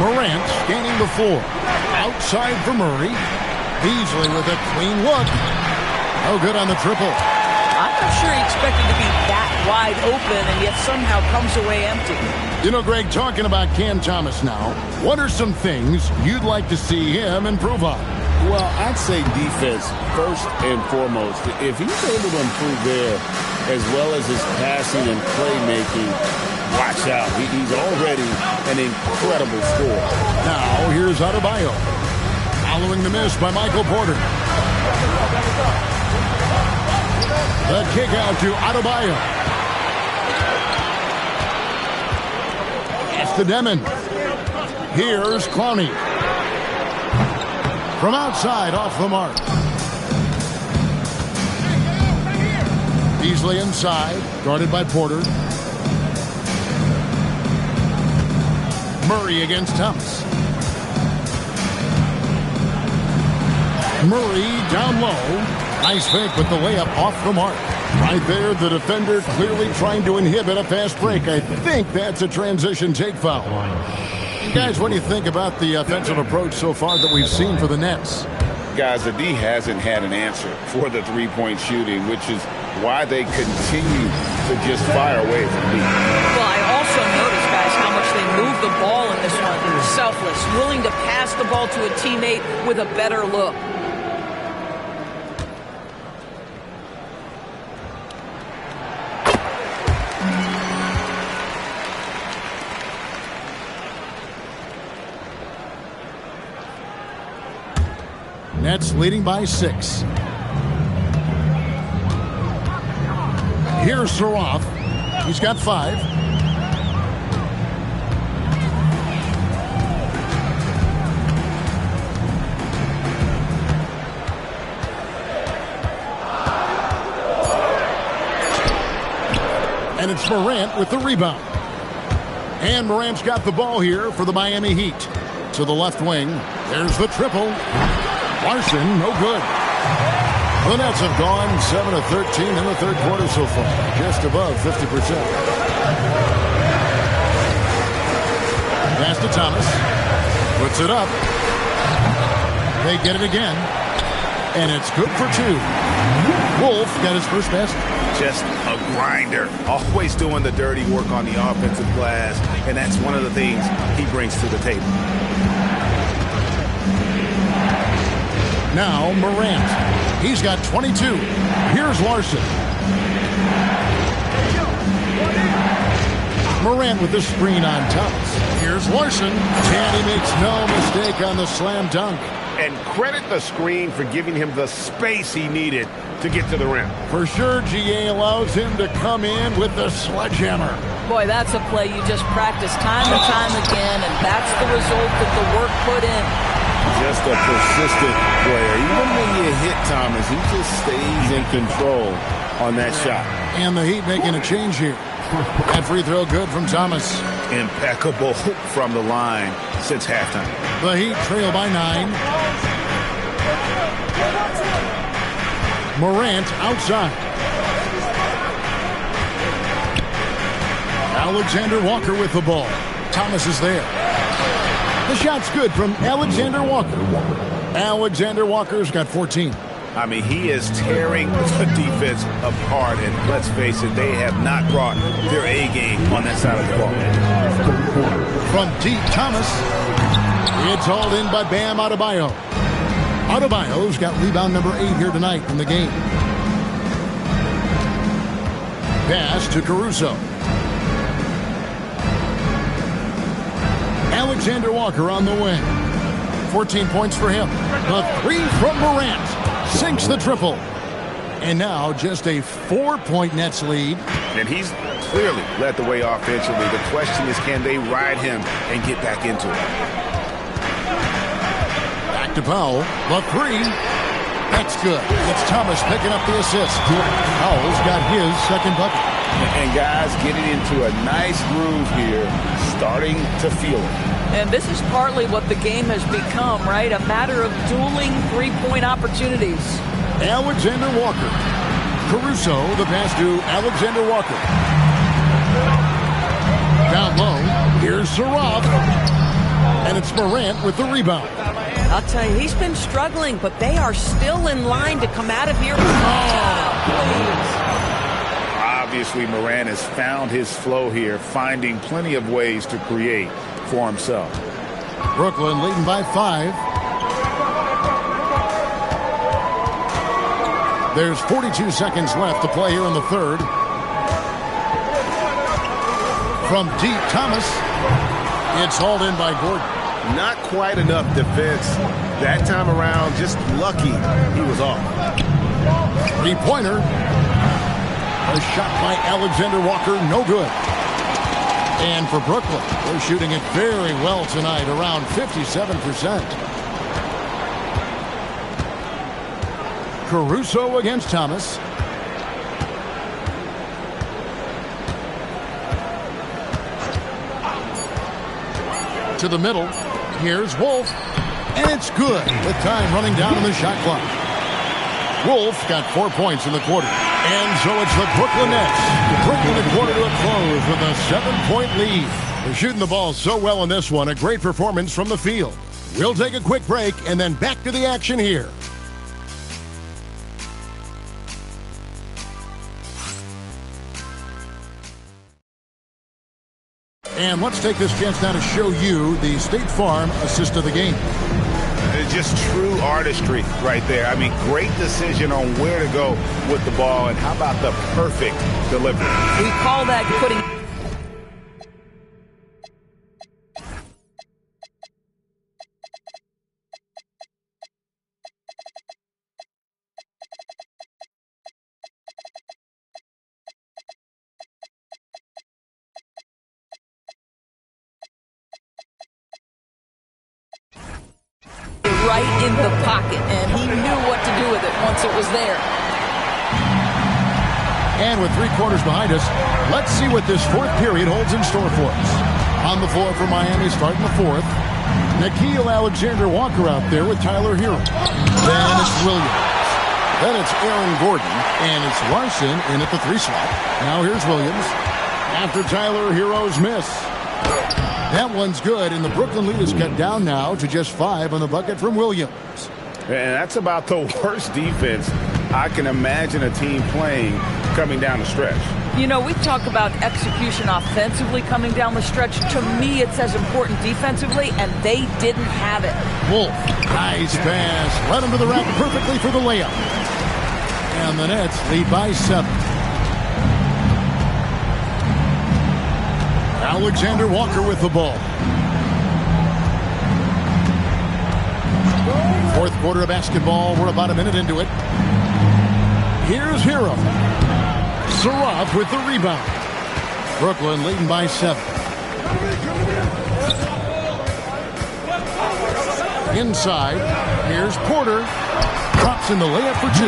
Morant scanning the floor. Outside for Murray. Beasley with a clean look. No good on the triple. I'm not sure he expected to be that wide open and yet somehow comes away empty. You know, Greg, talking about Cam Thomas now, what are some things you'd like to see him improve on? Well, I'd say defense first and foremost. If he's able to improve there, as well as his passing and playmaking, watch out. He's already an incredible scorer. Now, here's Adebayo. Following the miss by Michael Porter. The kick out to Adebayo. Pass to Demon. Here's Clowney. From outside, off the mark. Beasley inside, guarded by Porter. Murray against Thomas. Murray down low. Nice fake with the layup off the mark. Right there, the defender clearly trying to inhibit a fast break. I think that's a transition take foul. Guys, what do you think about the offensive approach so far that we've seen for the Nets? Guys, the D hasn't had an answer for the three-point shooting, which is why they continue to just fire away from deep. Well, I also noticed, guys, how much they move the ball in this one. Selfless, willing to pass the ball to a teammate with a better look. Nets leading by 6. Here's Saroff. He's got 5. And it's Morant with the rebound. And Morant's got the ball here for the Miami Heat. To the left wing. There's the triple. Larson, no good. The Nets have gone 7 of 13 in the third quarter so far, just above 50%. Pass to Thomas. Puts it up. They get it again. And it's good for 2. Wolf got his first basket. Just a grinder. Always doing the dirty work on the offensive glass. And that's one of the things he brings to the table. Now Morant. He's got 22. Here's Larson. Morant with the screen on Thomas. Here's Larson. And he makes no mistake on the slam dunk. And credit the screen for giving him the space he needed to get to the rim. For sure, GA allows him to come in with the sledgehammer. Boy, that's a play you just practice time and time again, and that's the result of the work put in. Just a persistent player. Even when you hit Thomas, he just stays in control on that shot. And the Heat making a change here. That free throw good from Thomas. Impeccable from the line since halftime. The Heat trail by 9. Morant outside. Alexander Walker with the ball. Thomas is there. The shot's good from Alexander Walker. Alexander Walker's got 14. I mean, he is tearing the defense apart, and let's face it, they have not brought their A game on that side of the ball. From deep, Thomas. It's hauled in by Bam Adebayo. Adebayo's got rebound number 8 here tonight in the game. Pass to Caruso. Alexander Walker on the wing. 14 points for him. The 3 from Morant. Sinks the triple. And now just a 4-point Nets lead. And he's clearly led the way offensively. The question is, can they ride him and get back into it? Back to Powell. The 3. That's good. It's Thomas picking up the assist. Powell's got his second bucket. And guys getting into a nice groove here, starting to feel it. And this is partly what the game has become, right? A matter of dueling three-point opportunities. Alexander Walker. Caruso, the pass to Alexander Walker. Down low, here's Saroff. And it's Morant with the rebound. I'll tell you, he's been struggling, but they are still in line to come out of here. Obviously, Morant has found his flow here, finding plenty of ways to create for himself. Brooklyn leading by 5. There's 42 seconds left to play here in the third. From deep, Thomas. It's hauled in by Gordon. Not quite enough defense that time around. Just lucky he was off. Three-pointer. A shot by Alexander Walker, no good. And for Brooklyn, they're shooting it very well tonight, around 57%. Caruso against Thomas. To the middle. Here's Wolf. And it's good with time running down on the shot clock. Wolf got 4 points in the quarter. And so it's the Brooklyn Nets bringing the quarter to a close with a 7-point lead. They're shooting the ball so well in this one. A great performance from the field. We'll take a quick break and then back to the action here. And let's take this chance now to show you the State Farm assist of the game. It's just true artistry right there. I mean, great decision on where to go with the ball, and how about the perfect delivery? We call that putting... right in the pocket, and he knew what to do with it once it was there. And with 3 quarters behind us, let's see what this fourth period holds in store for us. On the floor for Miami starting the fourth. Nickeil Alexander-Walker out there with Tyler Hero. Then it's Williams. Then it's Aaron Gordon. And it's Larson in at the 3 slot. Now here's Williams. After Tyler Hero's miss. That one's good, and the Brooklyn lead is cut down now to just 5 on the bucket from Williams. And that's about the worst defense I can imagine a team playing coming down the stretch. You know, we talk about execution offensively coming down the stretch. To me, it's as important defensively, and they didn't have it. Wolf, nice pass. Led him to the rack perfectly for the layup. And the Nets lead by 7. Alexander Walker with the ball. Fourth quarter of basketball. We're about a minute into it. Here's Hero. Saraf with the rebound. Brooklyn leading by 7. Inside. Here's Porter. Drops in the layup for 2.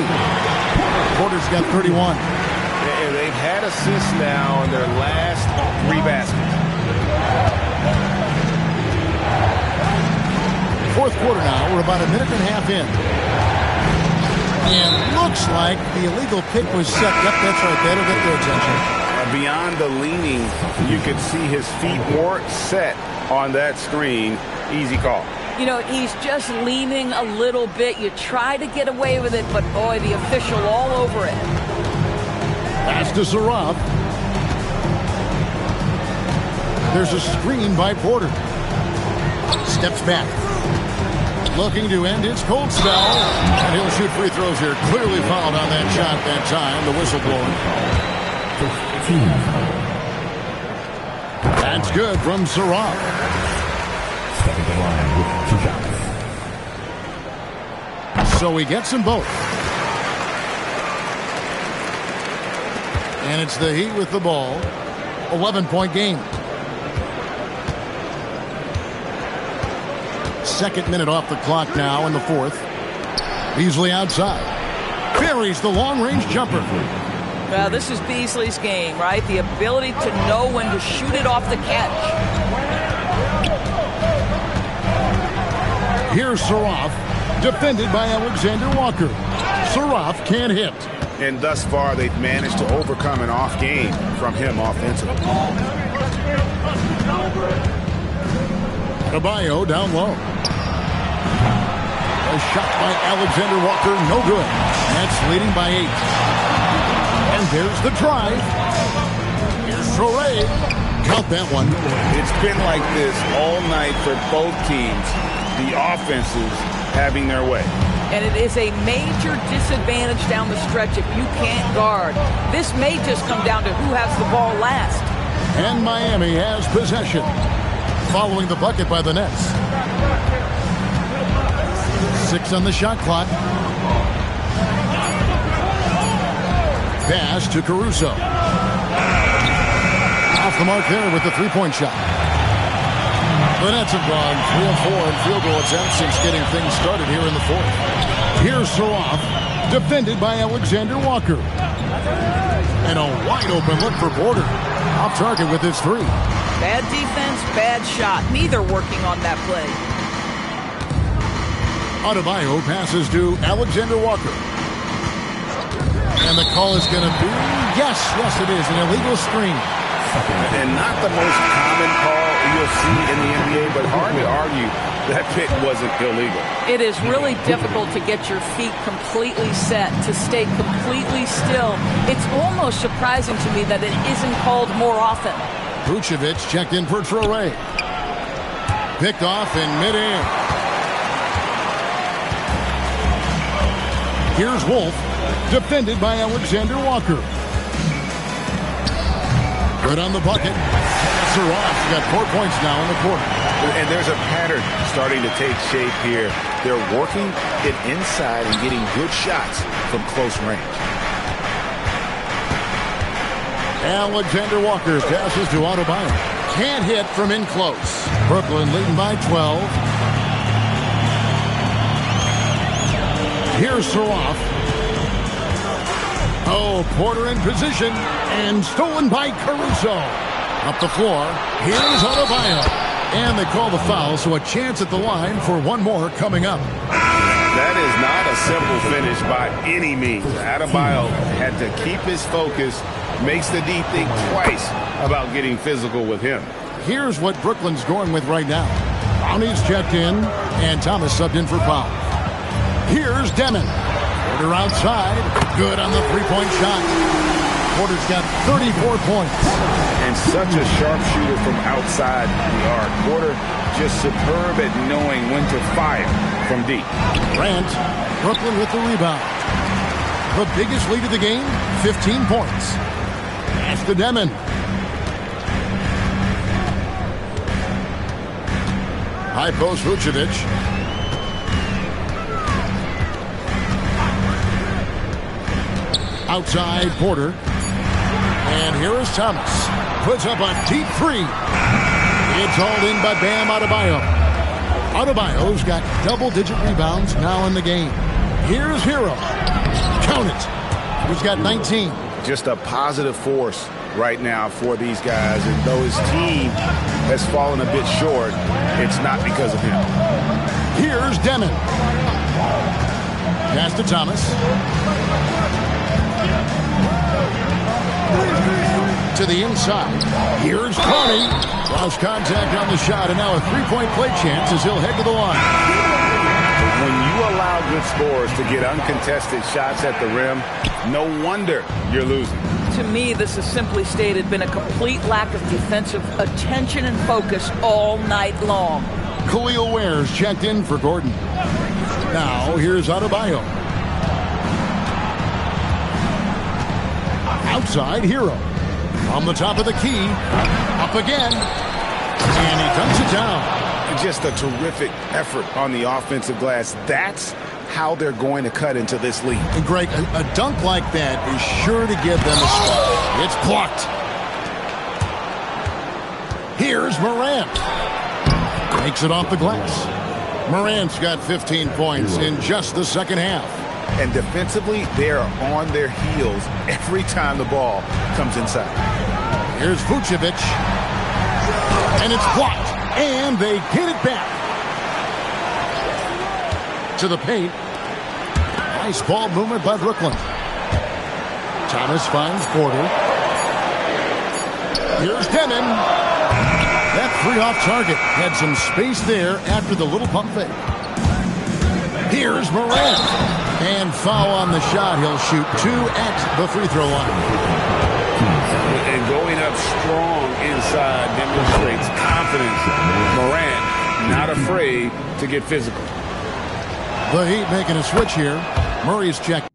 Porter's got 31. And they've had assists now in their last 3 baskets. Fourth quarter now. We're about a minute and a half in. And looks like the illegal pick was set. Yep, that's right. That'll get their attention. Beyond the leaning, you could see his feet weren't set on that screen. Easy call. You know, he's just leaning a little bit. You try to get away with it, but boy, the official all over it. Pass to Saraf. There's a screen by Porter. Steps back. Looking to end his cold spell. And he'll shoot free throws here. Clearly fouled on that shot that time. The whistle blowing. That's good from Saraf. Stepping the line with 2 shots. So he gets them both. And it's the Heat with the ball. 11-point game. Second minute off the clock now in the fourth. Beasley outside. Buries the long-range jumper. Well, this is Beasley's game, right? The ability to know when to shoot it off the catch. Here's Saraf, defended by Alexander Walker. Saraf can't hit. And thus far, they've managed to overcome an off game from him offensively. Adebayo down low. A shot by Alexander Walker, no good. Nets leading by 8. And there's the drive. Here's Traore. Count that one. It's been like this all night for both teams. The offenses having their way. And it is a major disadvantage down the stretch if you can't guard. This may just come down to who has the ball last. And Miami has possession. Following the bucket by the Nets. 6 on the shot clock. Pass to Caruso. Off the mark there with the three-point shot. The Nets have gone 3 of 4 in field goal attempts since getting things started here in the fourth. Here's Saroff, defended by Alexander Walker. And a wide-open look for Porter. Off target with his 3. Bad defense, bad shot. Neither working on that play. Adebayo passes to Alexander Walker. And the call is going to be, yes, it is, an illegal screen. And not the most common call you'll see in the NBA, but hard to argue that pick wasn't illegal. It is really difficult to get your feet completely set, to stay completely still. It's almost surprising to me that it isn't called more often. Vucevic checked in for Traore. Picked off in midair. Here's Wolf, defended by Alexander Walker. Good on the bucket. Saroff's got 4 points now in the quarter. And there's a pattern starting to take shape here. They're working it inside and getting good shots from close range. Alexander Walker passes to Adebayo. Can't hit from in close. Brooklyn leading by 12. Here's Saroff. Oh, Porter in position. And stolen by Caruso. Up the floor. Here's Adebayo. And they call the foul, so a chance at the line for one more coming up. That is not a simple finish by any means. Adebayo had to keep his focus. Makes the D think twice about getting physical with him. Here's what Brooklyn's going with right now. Brownie's checked in, and Thomas subbed in for foul. Here's Demon. Porter outside. Good on the three-point shot. Porter's got 34 points. And such a sharpshooter from outside the arc. Porter just superb at knowing when to fire from deep. Grant, Brooklyn with the rebound. The biggest lead of the game, 15 points. Pass to Demon. High post Vucevic. Outside Porter. And here is Thomas. Puts up a deep 3. It's hauled in by Bam Adebayo. Adebayo's got double-digit rebounds now in the game. Here's Hero. Count it. He's got 19. Just a positive force right now for these guys. And though his team has fallen a bit short, it's not because of him. Here's Demon. Pass to Thomas. To the inside. Here's Carney. Lost contact on the shot, and now a three-point play chance as he'll head to the line. When you allow good scorers to get uncontested shots at the rim, no wonder you're losing. To me, this is simply stated been a complete lack of defensive attention and focus all night long. Khalil Ware's checked in for Gordon. Now, here's Adebayo. Outside Hero. On the top of the key. Up again. And he dunks it down. Just a terrific effort on the offensive glass. That's how they're going to cut into this lead. And Greg, a dunk like that is sure to give them a spot. It's blocked. Here's Morant. Makes it off the glass. Morant's got 15 points in just the second half. And defensively, they are on their heels every time the ball comes inside. Here's Vucevic. And it's blocked. And they get it back. To the paint. Nice ball movement by Brooklyn. Thomas finds Porter. Here's Demon. That Three off target. Had some space there after the little pump fake. Here's Morant. And foul on the shot. He'll shoot 2 at the free throw line. And going up strong inside demonstrates confidence. Morant not afraid to get physical. The Heat making a switch here. Murray's checked.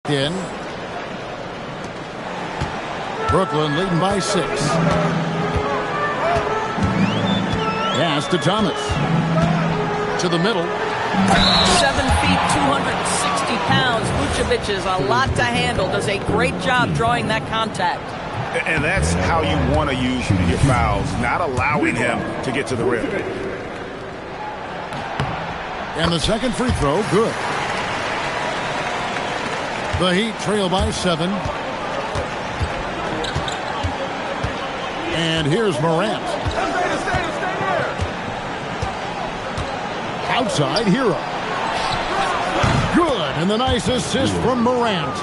In. Brooklyn leading by 6. Pass to Thomas. To the middle. 7 feet, 260 pounds. Vucevic is a lot to handle. Does a great job drawing that contact. And that's how you want to use your fouls, not allowing him to get to the rim. And the second free throw, good. The Heat trail by 7. And here's Morant. Outside, Hero. Good, and the nice assist from Morant.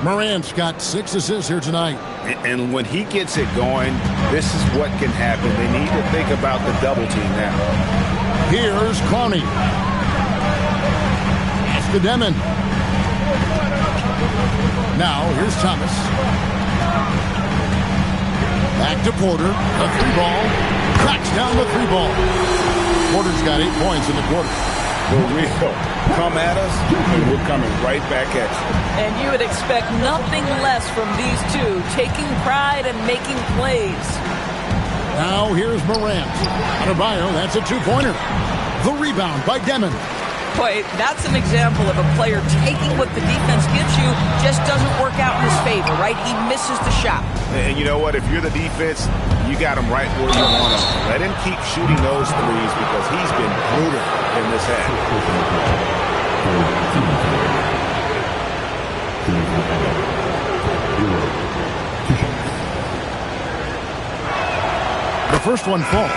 Morant's got 6 assists here tonight. And when he gets it going, this is what can happen. They need to think about the double team now. Here's Clowney. Pass to Demon. Now, here's Thomas. Back to Porter. A 3-ball. Cracks down the 3-ball. Porter's got 8 points in the quarter. For real. Come at us, and we're coming right back at you. And you would expect nothing less from these two, taking pride and making plays. Now here's Morant. Adebayo, that's a 2-pointer. The rebound by Demon. Boy, that's an example of a player taking what the defense gives you, just doesn't work out in his favor, right? He misses the shot. And you know what? If you're the defense, you got him right where you want him. Let him keep shooting those threes because he's been brutal in this half. The first one falls.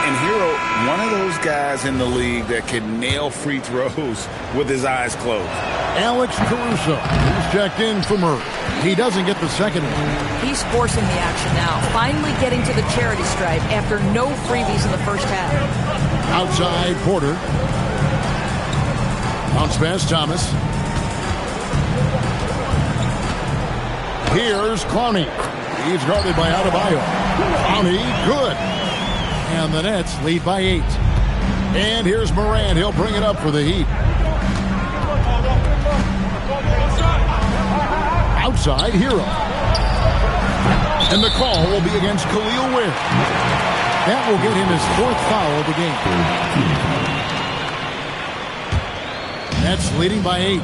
And Hero, one of those guys in the league that can nail free throws with his eyes closed. Alex Caruso, who's checked in for Murray. He doesn't get the second one. He's forcing the action now, finally getting to the charity stripe after no freebies in the first half. Outside, Porter. Bounce pass, Thomas. Here's Clowney. He's guarded by Adebayo. Clowney, good. And the Nets lead by 8. And here's Morant. He'll bring it up for the Heat. Outside, Hero. And the call will be against Khalil Ware. That will get him his 4th foul of the game. Nets leading by 8.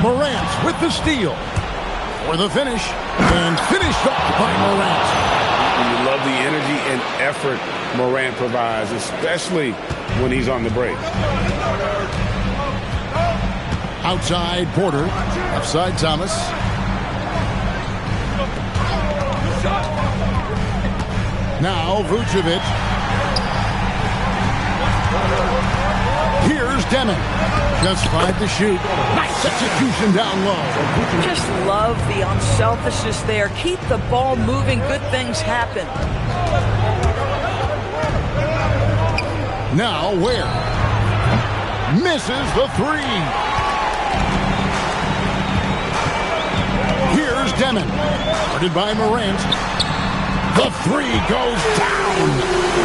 Morant with the steal. For the finish. And finished off by Morant. You love the energy and effort Morant provides, especially when he's on the break. Outside, Porter. Upside, Thomas. Now, Vucevic. Here's Demon. Just 5 to shoot. Nice execution down low. Just love the unselfishness there. Keep the ball moving. Good things happen. Now, Ware. Misses the 3. Here's Demon. Guarded by Morant. The 3 goes down.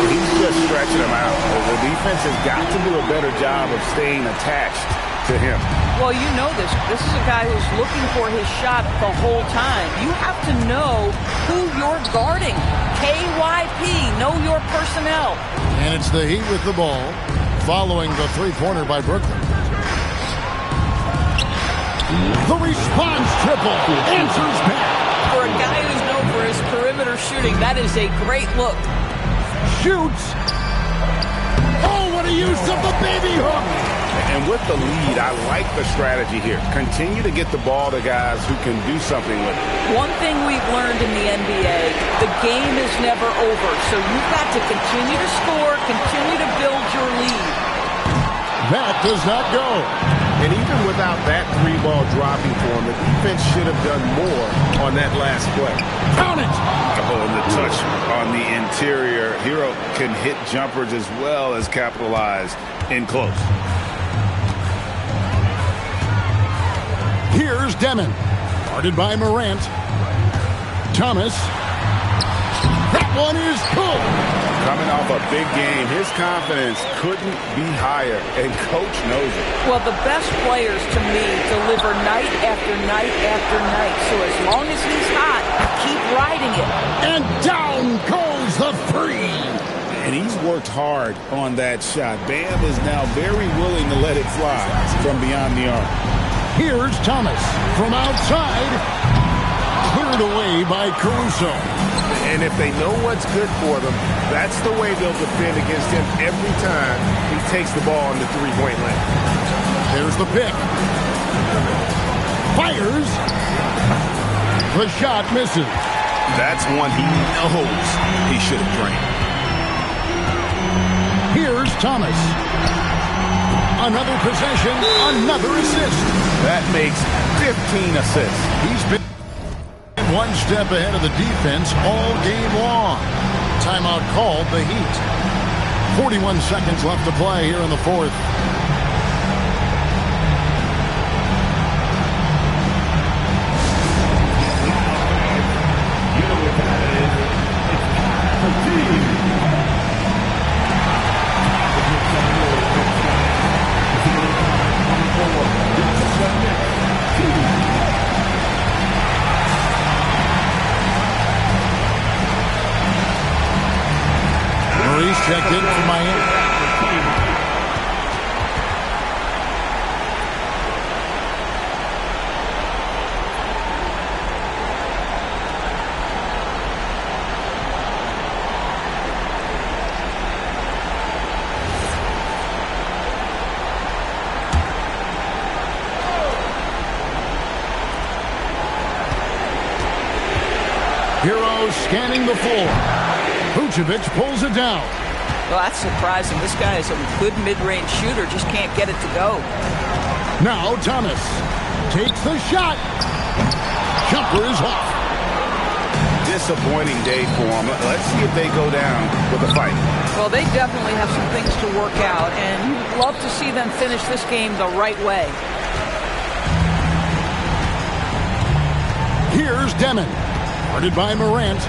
He's just stretching him out. The defense has got to do a better job of staying attached to him. Well, you know this. This is a guy who's looking for his shot the whole time. You have to know who you're guarding. KYP, know your personnel. And it's the Heat with the ball, following the 3-pointer by Brooklyn. The response triple answers back. For a guy who's known for his perimeter shooting, that is a great look. Shoots. Oh, what a use of the baby hook. And with the lead, I like the strategy here. Continue to get the ball to guys who can do something with it. One thing we've learned in the NBA, the game is never over. So you've got to continue to score, continue to build your lead. That does not go. And even without that 3-ball dropping for him, the defense should have done more on that last play. Count it! Oh, and the touch on the interior. Hero can hit jumpers as well as capitalize in close. Here's Demon. Guarded by Morant. Thomas. That one is good. Coming off a big game, his confidence couldn't be higher, and Coach knows it. Well, the best players, to me, deliver night after night after night. So as long as he's hot, keep riding it. And down goes the three. And he's worked hard on that shot. Bam is now very willing to let it fly from beyond the arc. Here's Thomas from outside. Cleared away by Caruso. And if they know what's good for them, that's the way they'll defend against him every time he takes the ball in the three-point lane. There's the pick. Fires. The shot misses. That's one he knows he should have drained. Here's Thomas. Another possession, another assist. That makes 15 assists. He's been one step ahead of the defense all game long. Timeout called the Heat. 41 seconds left to play here in the fourth. Maurice checked in for Miami. Hero scanning the floor. Vucevic pulls it down. Well, that's surprising. This guy is a good mid-range shooter, just can't get it to go. Now Thomas takes the shot. Jumper is off. Disappointing day for him. Let's see if they go down with a fight. Well, they definitely have some things to work out, and you'd love to see them finish this game the right way. Here's Demon. Guarded by Morant.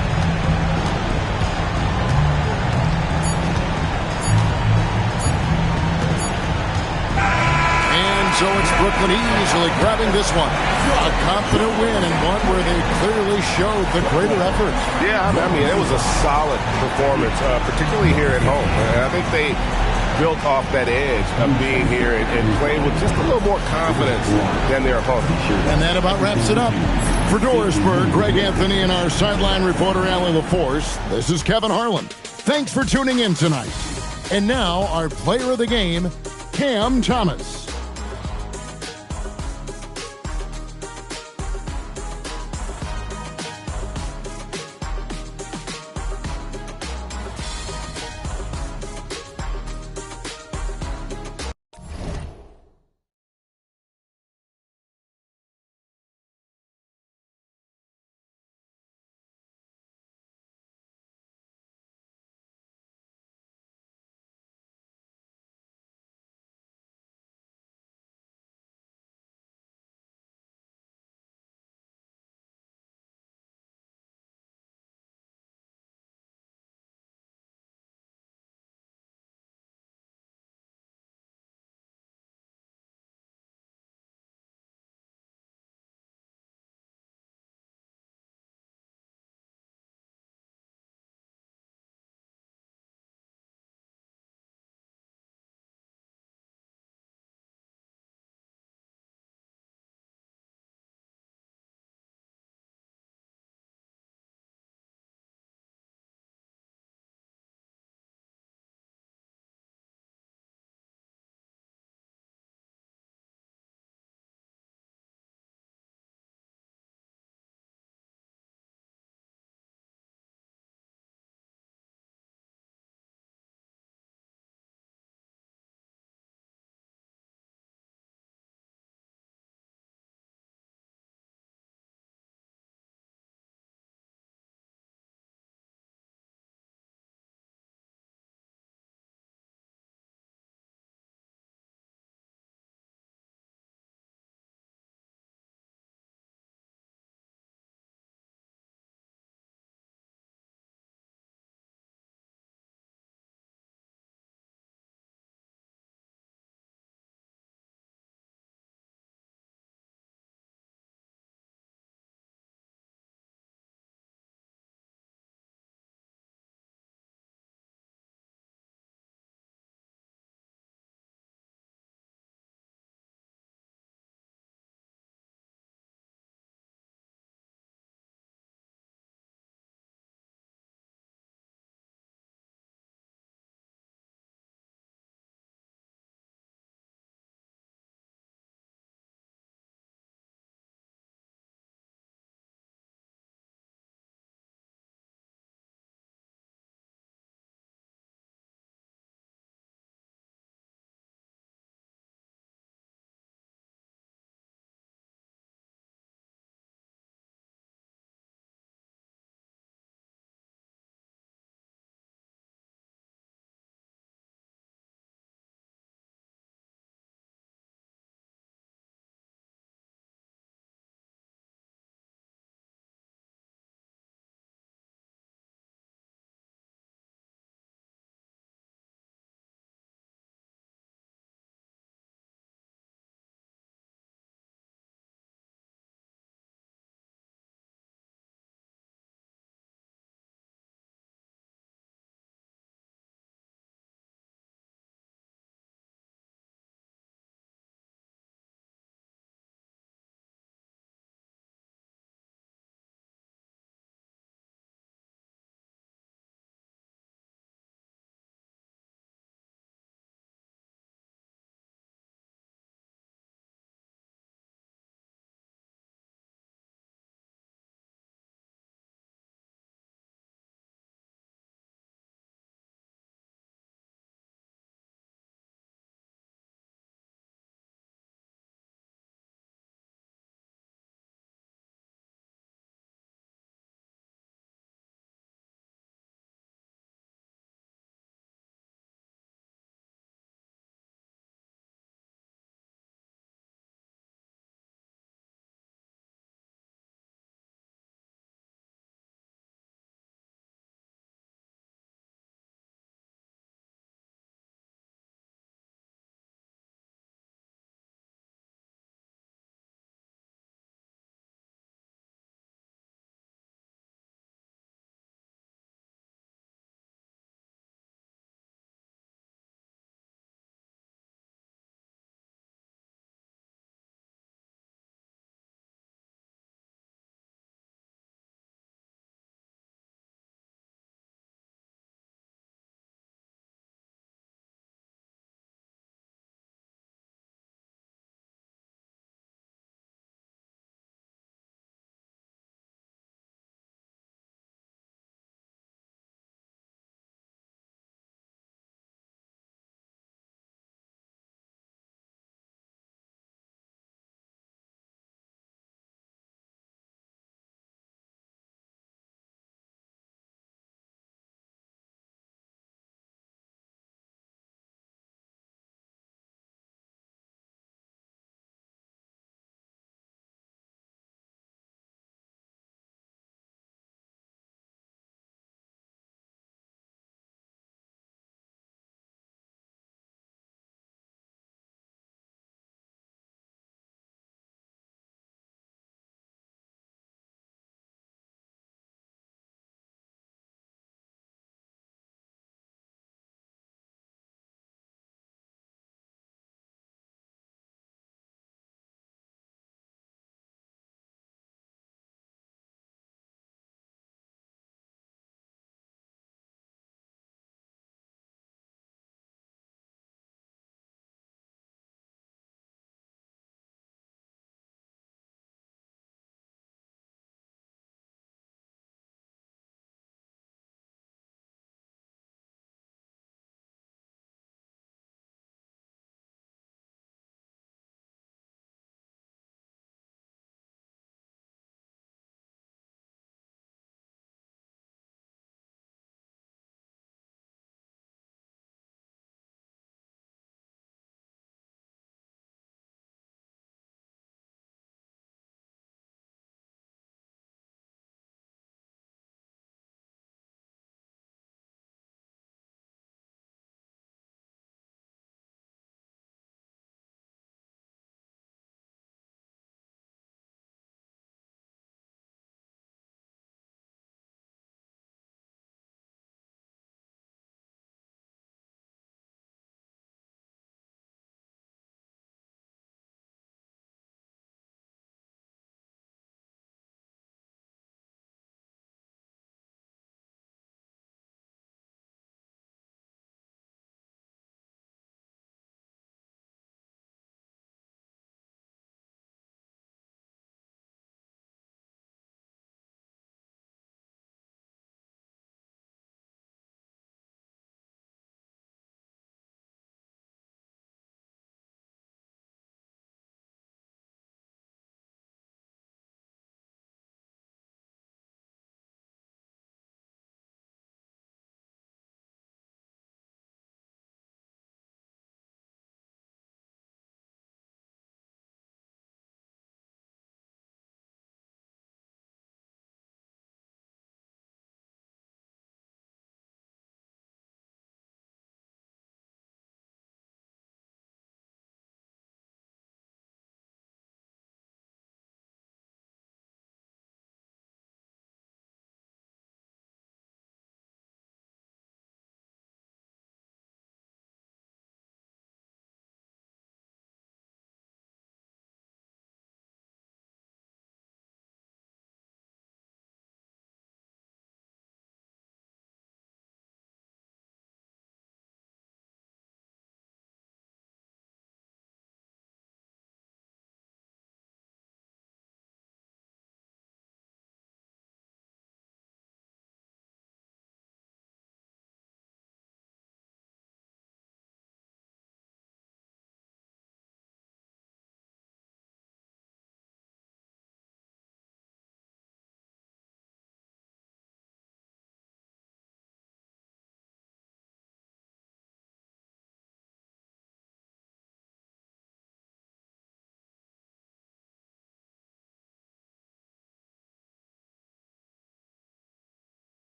So it's Brooklyn easily grabbing this one. A confident win and one where they clearly showed the greater effort. Yeah, I mean, it was a solid performance, particularly here at home. I think they built off that edge of being here and playing with just a little more confidence than their opponents. And that about wraps it up. For Dorisburg, Greg Anthony and our sideline reporter, Allie LaForce, this is Kevin Harlan. Thanks for tuning in tonight. And now, our player of the game, Cam Thomas.